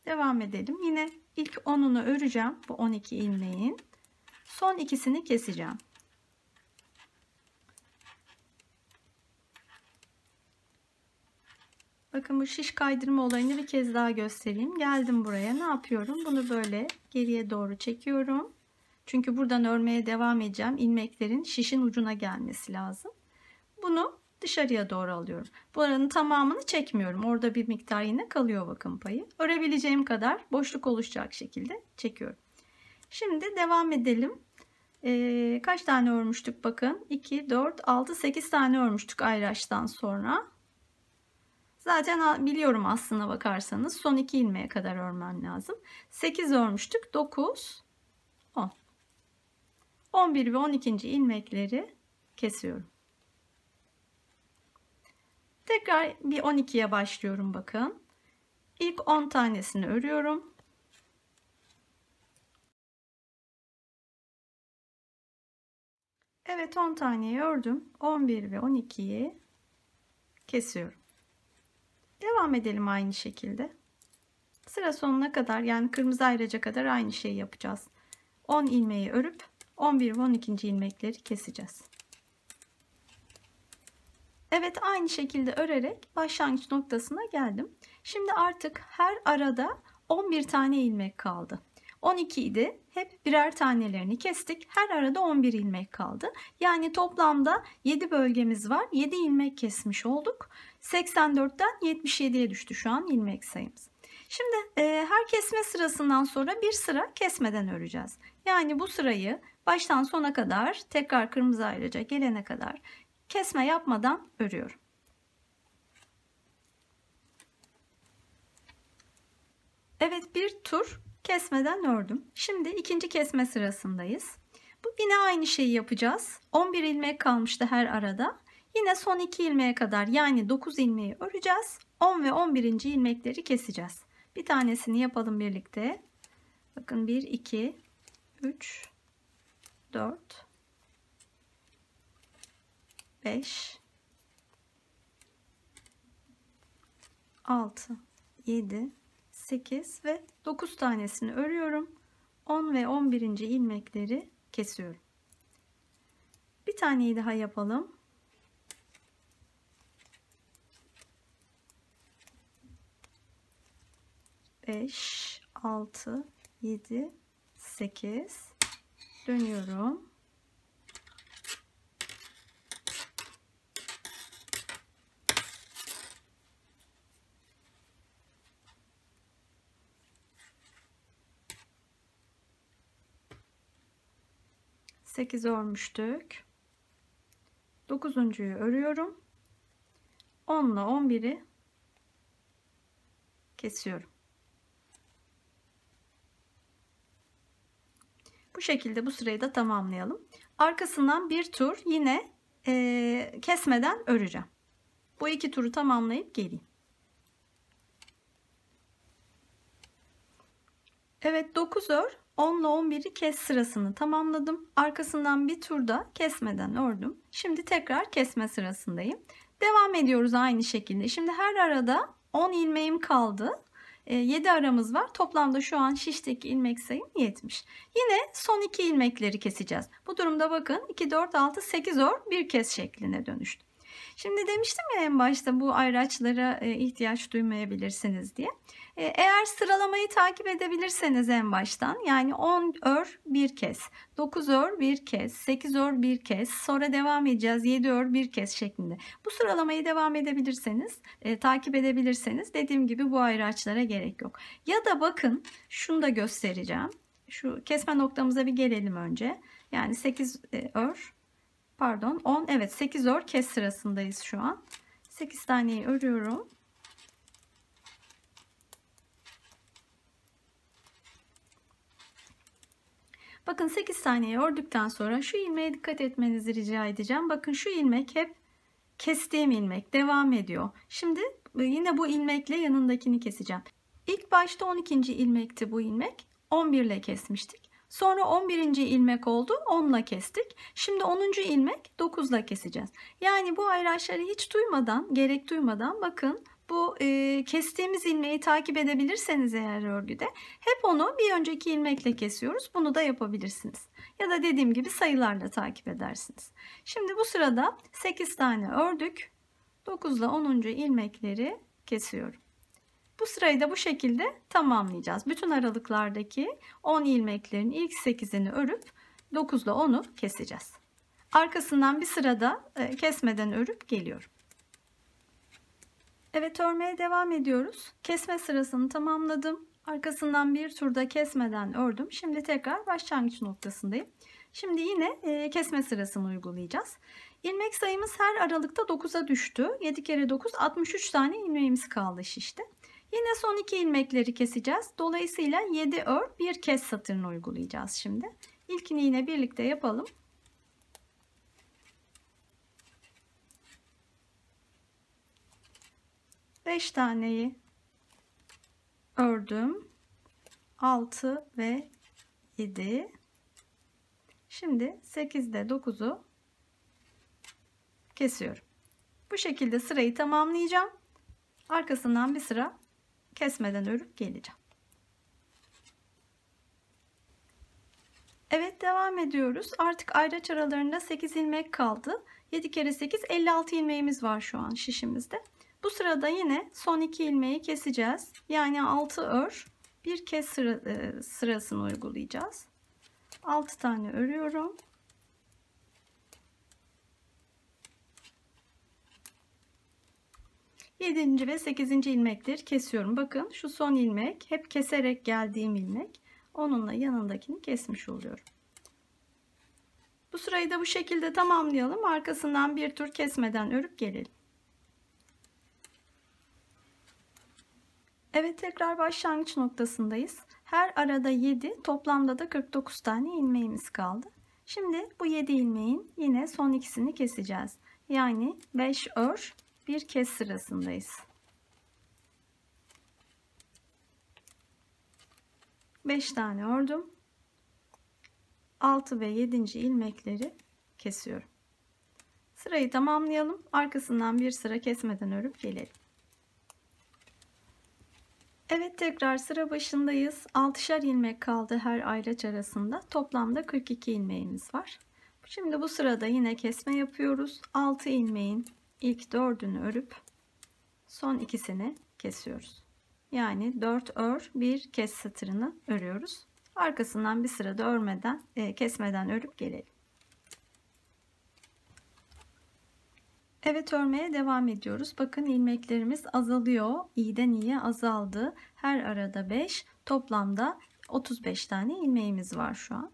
Devam edelim. Yine ilk 10'unu öreceğim. Bu 12 ilmeğin. Son ikisini keseceğim. Bakın bu şiş kaydırma olayını bir kez daha göstereyim. Geldim buraya. Ne yapıyorum? Bunu böyle geriye doğru çekiyorum. Çünkü buradan örmeye devam edeceğim. İlmeklerin şişin ucuna gelmesi lazım. Bunu dışarıya doğru alıyorum. Bu aranın tamamını çekmiyorum. Orada bir miktar yine kalıyor bakın payı. Örebileceğim kadar boşluk oluşacak şekilde çekiyorum. Şimdi devam edelim. Kaç tane örmüştük bakın. 2, 4, 6, 8 tane örmüştük ayraçtan sonra. Zaten biliyorum aslına bakarsanız son 2 ilmeğe kadar örmem lazım. 8 örmüştük. 9, 10. 11 ve 12. ilmekleri kesiyorum. Tekrar bir 12'ye başlıyorum bakın. İlk 10 tanesini örüyorum. Evet 10 taneyi ördüm. 11 ve 12'yi kesiyorum. Devam edelim aynı şekilde. Sıra sonuna kadar yani kırmızı ayraca kadar aynı şeyi yapacağız. 10 ilmeği örüp 11 ve 12. ilmekleri keseceğiz. Evet aynı şekilde örerek başlangıç noktasına geldim. Şimdi artık her arada 11 tane ilmek kaldı. 12 idi. Hep birer tanelerini kestik. Her arada 11 ilmek kaldı. Yani toplamda 7 bölgemiz var. 7 ilmek kesmiş olduk. 84'ten 77'ye düştü şu an ilmek sayımız. Şimdi her kesme sırasından sonra bir sıra kesmeden öreceğiz. Yani bu sırayı baştan sona kadar tekrar kırmızı ayraca gelene kadar kesme yapmadan örüyorum. Evet bir tur kesmeden ördüm. Şimdi ikinci kesme sırasındayız. Bu yine aynı şeyi yapacağız. 11 ilmek kalmıştı her arada. Yine son 2 ilmeğe kadar yani 9 ilmeği öreceğiz. 10 ve 11. ilmekleri keseceğiz. Bir tanesini yapalım birlikte. Bakın 1, 2, 3, 4, 5, 6, 7, 8 ve 9 tanesini örüyorum. 10 ve 11. ilmekleri kesiyorum. Bir taneyi daha yapalım. Beş, 6, 7, 8 dönüyorum. Sekiz örmüştük. 9'uncuyu örüyorum. 10 ile 11'i kesiyorum. Bu şekilde bu sırayı da tamamlayalım. Arkasından bir tur yine kesmeden öreceğim. Bu iki turu tamamlayıp geleyim. Evet 9 ör, 10 ile 11'i kes sırasını tamamladım. Arkasından bir turda kesmeden ördüm. Şimdi tekrar kesme sırasındayım. Devam ediyoruz aynı şekilde. Şimdi her arada 10 ilmeğim kaldı. 7 aramız var. Toplamda şu an şişteki ilmek sayım 70. Yine son 2 ilmekleri keseceğiz. Bu durumda bakın 2, 4, 6, 8 ör bir kez şekline dönüştü. Şimdi demiştim ya en başta bu ayraçlara ihtiyaç duymayabilirsiniz diye. Eğer sıralamayı takip edebilirseniz en baştan yani 10 ör bir kez, 9 ör bir kez, 8 ör bir kez, sonra devam edeceğiz 7 ör bir kez şeklinde. Bu sıralamayı devam edebilirseniz, takip edebilirseniz dediğim gibi bu ayraçlara gerek yok. Ya da bakın şunu da göstereceğim. Şu kesme noktamıza bir gelelim önce. Yani 8 ör. Pardon 10 evet 8 ör kes sırasındayız şu an. 8 taneyi örüyorum. Bakın 8 taneyi ördükten sonra şu ilmeğe dikkat etmenizi rica edeceğim. Bakın şu ilmek hep kestiğim ilmek devam ediyor. Şimdi yine bu ilmekle yanındakini keseceğim. İlk başta 12. ilmekti bu ilmek. 11 ile kesmiştik. Sonra 11. ilmek oldu. 10 ile kestik. Şimdi 10. ilmek 9 ile keseceğiz. Yani bu ayraçları hiç duymadan, gerek duymadan bakın bu kestiğimiz ilmeği takip edebilirseniz eğer örgüde hep onu bir önceki ilmekle kesiyoruz. Bunu da yapabilirsiniz. Ya da dediğim gibi sayılarla takip edersiniz. Şimdi bu sırada 8 tane ördük. 9 ile 10. ilmekleri kesiyorum. Bu sırayı da bu şekilde tamamlayacağız. Bütün aralıklardaki 10 ilmeklerin ilk 8'ini örüp 9 ile 10'u keseceğiz. Arkasından bir sırada kesmeden örüp geliyorum. Evet, örmeye devam ediyoruz. Kesme sırasını tamamladım. Arkasından bir turda kesmeden ördüm. Şimdi tekrar başlangıç noktasındayım. Şimdi yine kesme sırasını uygulayacağız. İlmek sayımız her aralıkta 9'a düştü. 7 kere 9 63 tane ilmeğimiz kaldı şişte. Yine son 2 ilmekleri keseceğiz. Dolayısıyla 7 ör bir kes satırını uygulayacağız şimdi. İlkini yine birlikte yapalım. Beş taneyi ördüm. 6 ve 7. Şimdi 8 ile 9'u kesiyorum. Bu şekilde sırayı tamamlayacağım. Arkasından bir sıra kesmeden örüp geleceğim. Evet, devam ediyoruz. Artık ayraç aralarında 8 ilmek kaldı. 7 kere 8 56 ilmeğimiz var şu an şişimizde. Bu sırada yine son 2 ilmeği keseceğiz. Yani 6 ör bir kes sırasını uygulayacağız. 6 tane örüyorum. Yedinci ve 8. ilmekleri kesiyorum. Bakın şu son ilmek hep keserek geldiğim ilmek. Onunla yanındakini kesmiş oluyorum. Bu sırayı da bu şekilde tamamlayalım. Arkasından bir tur kesmeden örüp gelelim. Evet, tekrar başlangıç noktasındayız. Her arada 7, toplamda da 49 tane ilmeğimiz kaldı. Şimdi bu 7 ilmeğin yine son ikisini keseceğiz. Yani 5 ör bir kes sırasındayız. 5 tane ördüm. 6 ve 7. ilmekleri kesiyorum. Sırayı tamamlayalım. Arkasından bir sıra kesmeden örüp gelelim. Evet, tekrar sıra başındayız. 6'şar ilmek kaldı her ayraç arasında. Toplamda 42 ilmeğimiz var. Şimdi bu sırada yine kesme yapıyoruz. 6 ilmeğin ilk 4'ünü örüp son ikisini kesiyoruz. Yani 4 ör bir kes satırını örüyoruz. Arkasından bir sırada örmeden kesmeden örüp gelelim. Evet, örmeye devam ediyoruz. Bakın ilmeklerimiz azalıyor. İyiden iyiye azaldı. Her arada 5, toplamda 35 tane ilmeğimiz var şu an.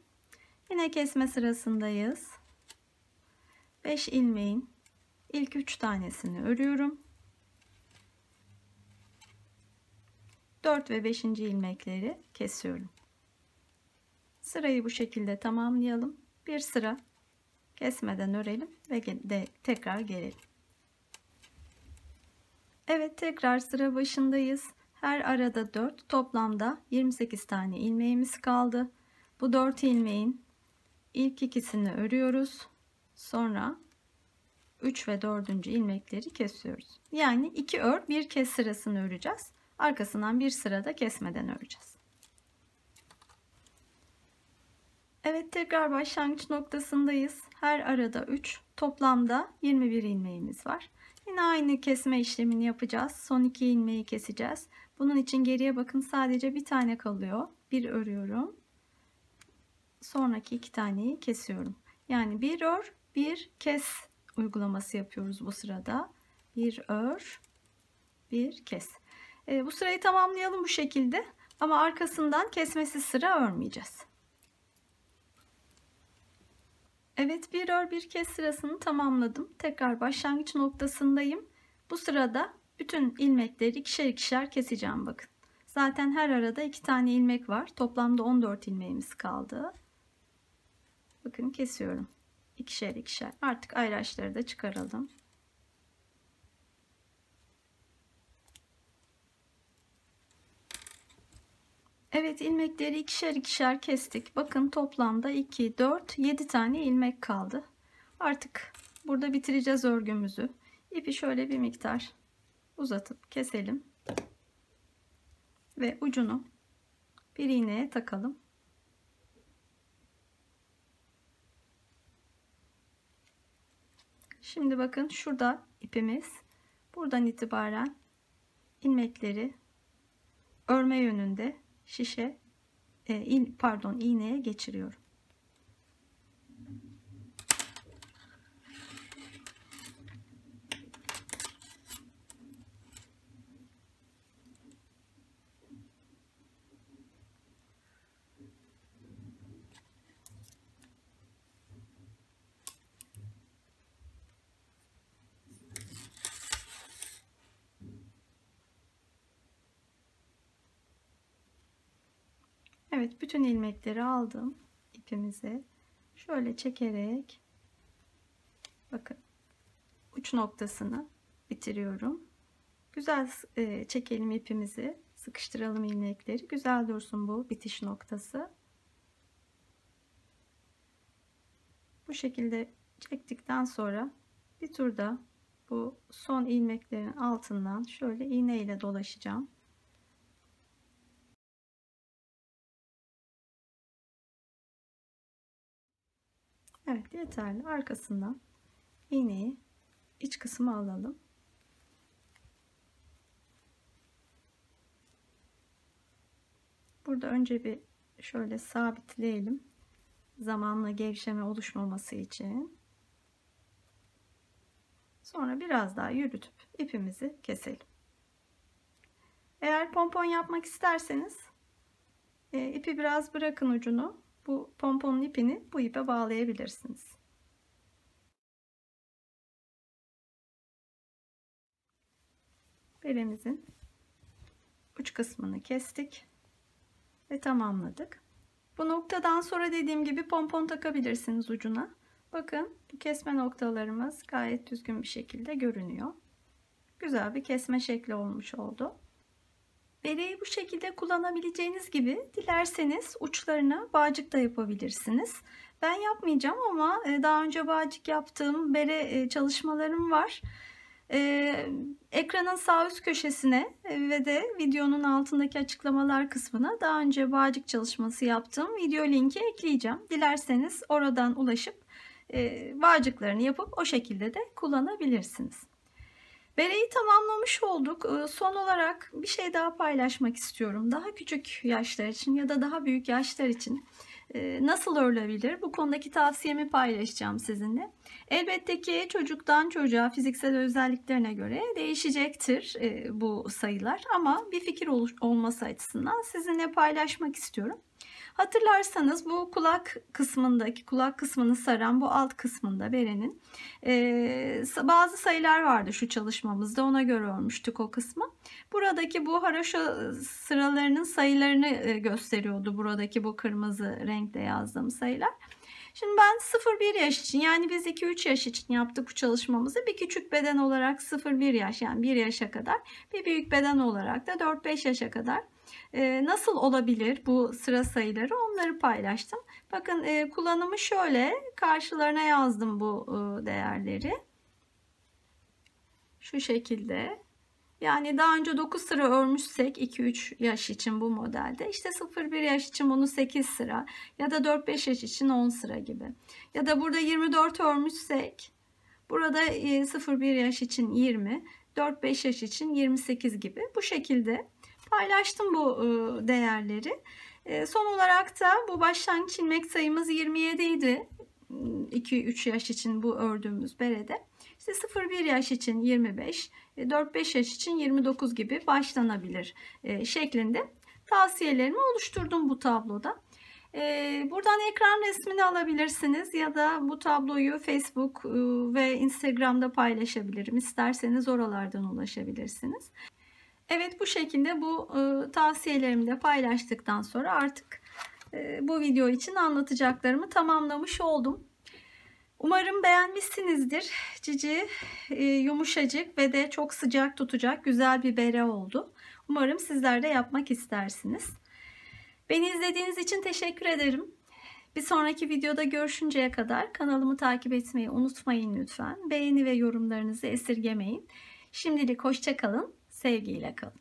Yine kesme sırasındayız. 5 ilmeğin ilk 3 tanesini örüyorum. 4 ve 5. ilmekleri kesiyorum. Sırayı bu şekilde tamamlayalım. Bir sıra kesmeden örelim ve tekrar gelelim. Evet, tekrar sıra başındayız. Her arada 4, toplamda 28 tane ilmeğimiz kaldı. Bu 4 ilmeğin ilk ikisini örüyoruz. Sonra 3 ve 4. ilmekleri kesiyoruz. Yani 2 ör bir kes sırasını öreceğiz. Arkasından bir sırada kesmeden öreceğiz. Evet, tekrar başlangıç noktasındayız. Her arada 3, toplamda 21 ilmeğimiz var. Yine aynı kesme işlemini yapacağız. Son 2 ilmeği keseceğiz. Bunun için geriye bakın, sadece bir tane kalıyor. Bir örüyorum. Sonraki 2 taneyi kesiyorum. Yani bir ör, bir kes uygulaması yapıyoruz bu sırada. Bir ör, bir kes. Bu sırayı tamamlayalım bu şekilde. Ama arkasından kesmesiz sıra örmeyeceğiz. Evet, bir ör bir kes sırasını tamamladım. Tekrar başlangıç noktasındayım. Bu sırada bütün ilmekleri ikişer ikişer keseceğim bakın. Zaten her arada 2 tane ilmek var. Toplamda 14 ilmeğimiz kaldı. Bakın kesiyorum. İkişer ikişer. Artık ayraçları da çıkaralım. Evet, ilmekleri ikişer ikişer kestik. Bakın toplamda 2, 4, 7 tane ilmek kaldı. Artık burada bitireceğiz örgümüzü. İpi şöyle bir miktar uzatıp keselim. Ve ucunu bir iğneye takalım. Şimdi bakın şurada ipimiz. Buradan itibaren ilmekleri örme yönünde iğneye geçiriyorum. Evet, bütün ilmekleri aldım ipimize. Şöyle çekerek bakın uç noktasını bitiriyorum. Güzel çekelim ipimizi, sıkıştıralım ilmekleri. Güzel dursun bu bitiş noktası. Bu şekilde çektikten sonra bir turda bu son ilmeklerin altından şöyle iğne ile dolaşacağım. Evet, yeterli. Arkasından iğneyi iç kısmı alalım. Burada önce bir şöyle sabitleyelim. Zamanla gevşeme oluşmaması için. Sonra biraz daha yürütüp ipimizi keselim. Eğer pompon yapmak isterseniz ipi biraz bırakın ucunu. Bu pomponun ipini bu ipe bağlayabilirsiniz. Beremizin uç kısmını kestik ve tamamladık. Bu noktadan sonra dediğim gibi pompon takabilirsiniz ucuna. Bakın bu kesme noktalarımız gayet düzgün bir şekilde görünüyor. Güzel bir kesme şekli olmuş oldu. Bereyi bu şekilde kullanabileceğiniz gibi dilerseniz uçlarına bağcık da yapabilirsiniz. Ben yapmayacağım ama daha önce bağcık yaptığım bere çalışmalarım var. Ekranın sağ üst köşesine ve de videonun altındaki açıklamalar kısmına daha önce bağcık çalışması yaptığım video linki ekleyeceğim. Dilerseniz oradan ulaşıp bağcıklarını yapıp o şekilde de kullanabilirsiniz. Bereyi tamamlamış olduk. Son olarak bir şey daha paylaşmak istiyorum. Daha küçük yaşlar için ya da daha büyük yaşlar için nasıl örülebilir? Bu konudaki tavsiyemi paylaşacağım sizinle. Elbette ki çocuktan çocuğa fiziksel özelliklerine göre değişecektir bu sayılar. Ama bir fikir olması açısından sizinle paylaşmak istiyorum. Hatırlarsanız bu kulak kısmını saran bu alt kısmında berenin bazı sayılar vardı şu çalışmamızda, ona göre örmüştük o kısmı. Buradaki bu haroşa sıralarının sayılarını gösteriyordu buradaki bu kırmızı renkle yazdığım sayılar. Şimdi ben 0-1 yaş için, yani biz 2-3 yaş için yaptık bu çalışmamızı. Bir küçük beden olarak 0-1 yaş, yani 1 yaşa kadar, bir büyük beden olarak da 4-5 yaşa kadar nasıl olabilir bu sıra sayıları, onları paylaştım. Bakın kullanımı şöyle, karşılarına yazdım bu değerleri. Şu şekilde. Yani daha önce 9 sıra örmüşsek 2-3 yaş için bu modelde, işte 0-1 yaş için bunu 8 sıra ya da 4-5 yaş için 10 sıra gibi. Ya da burada 24 örmüşsek burada 0-1 yaş için 20, 4-5 yaş için 28 gibi, bu şekilde paylaştım bu değerleri. Son olarak da bu başlangıç ilmek sayımız 27 idi. 2-3 yaş için bu ördüğümüz berede. İşte 0-1 yaş için 25, 4-5 yaş için 29 gibi başlanabilir şeklinde tavsiyelerimi oluşturdum bu tabloda. Buradan ekran resmini alabilirsiniz ya da bu tabloyu Facebook ve Instagram'da paylaşabilirim. İsterseniz oralardan ulaşabilirsiniz. Evet, bu şekilde bu tavsiyelerimi de paylaştıktan sonra artık bu video için anlatacaklarımı tamamlamış oldum. Umarım beğenmişsinizdir. Cici, yumuşacık ve de çok sıcak tutacak güzel bir bere oldu. Umarım sizler de yapmak istersiniz. Beni izlediğiniz için teşekkür ederim. Bir sonraki videoda görüşünceye kadar kanalımı takip etmeyi unutmayın lütfen. Beğeni ve yorumlarınızı esirgemeyin. Şimdilik hoşça kalın, sevgiyle kalın.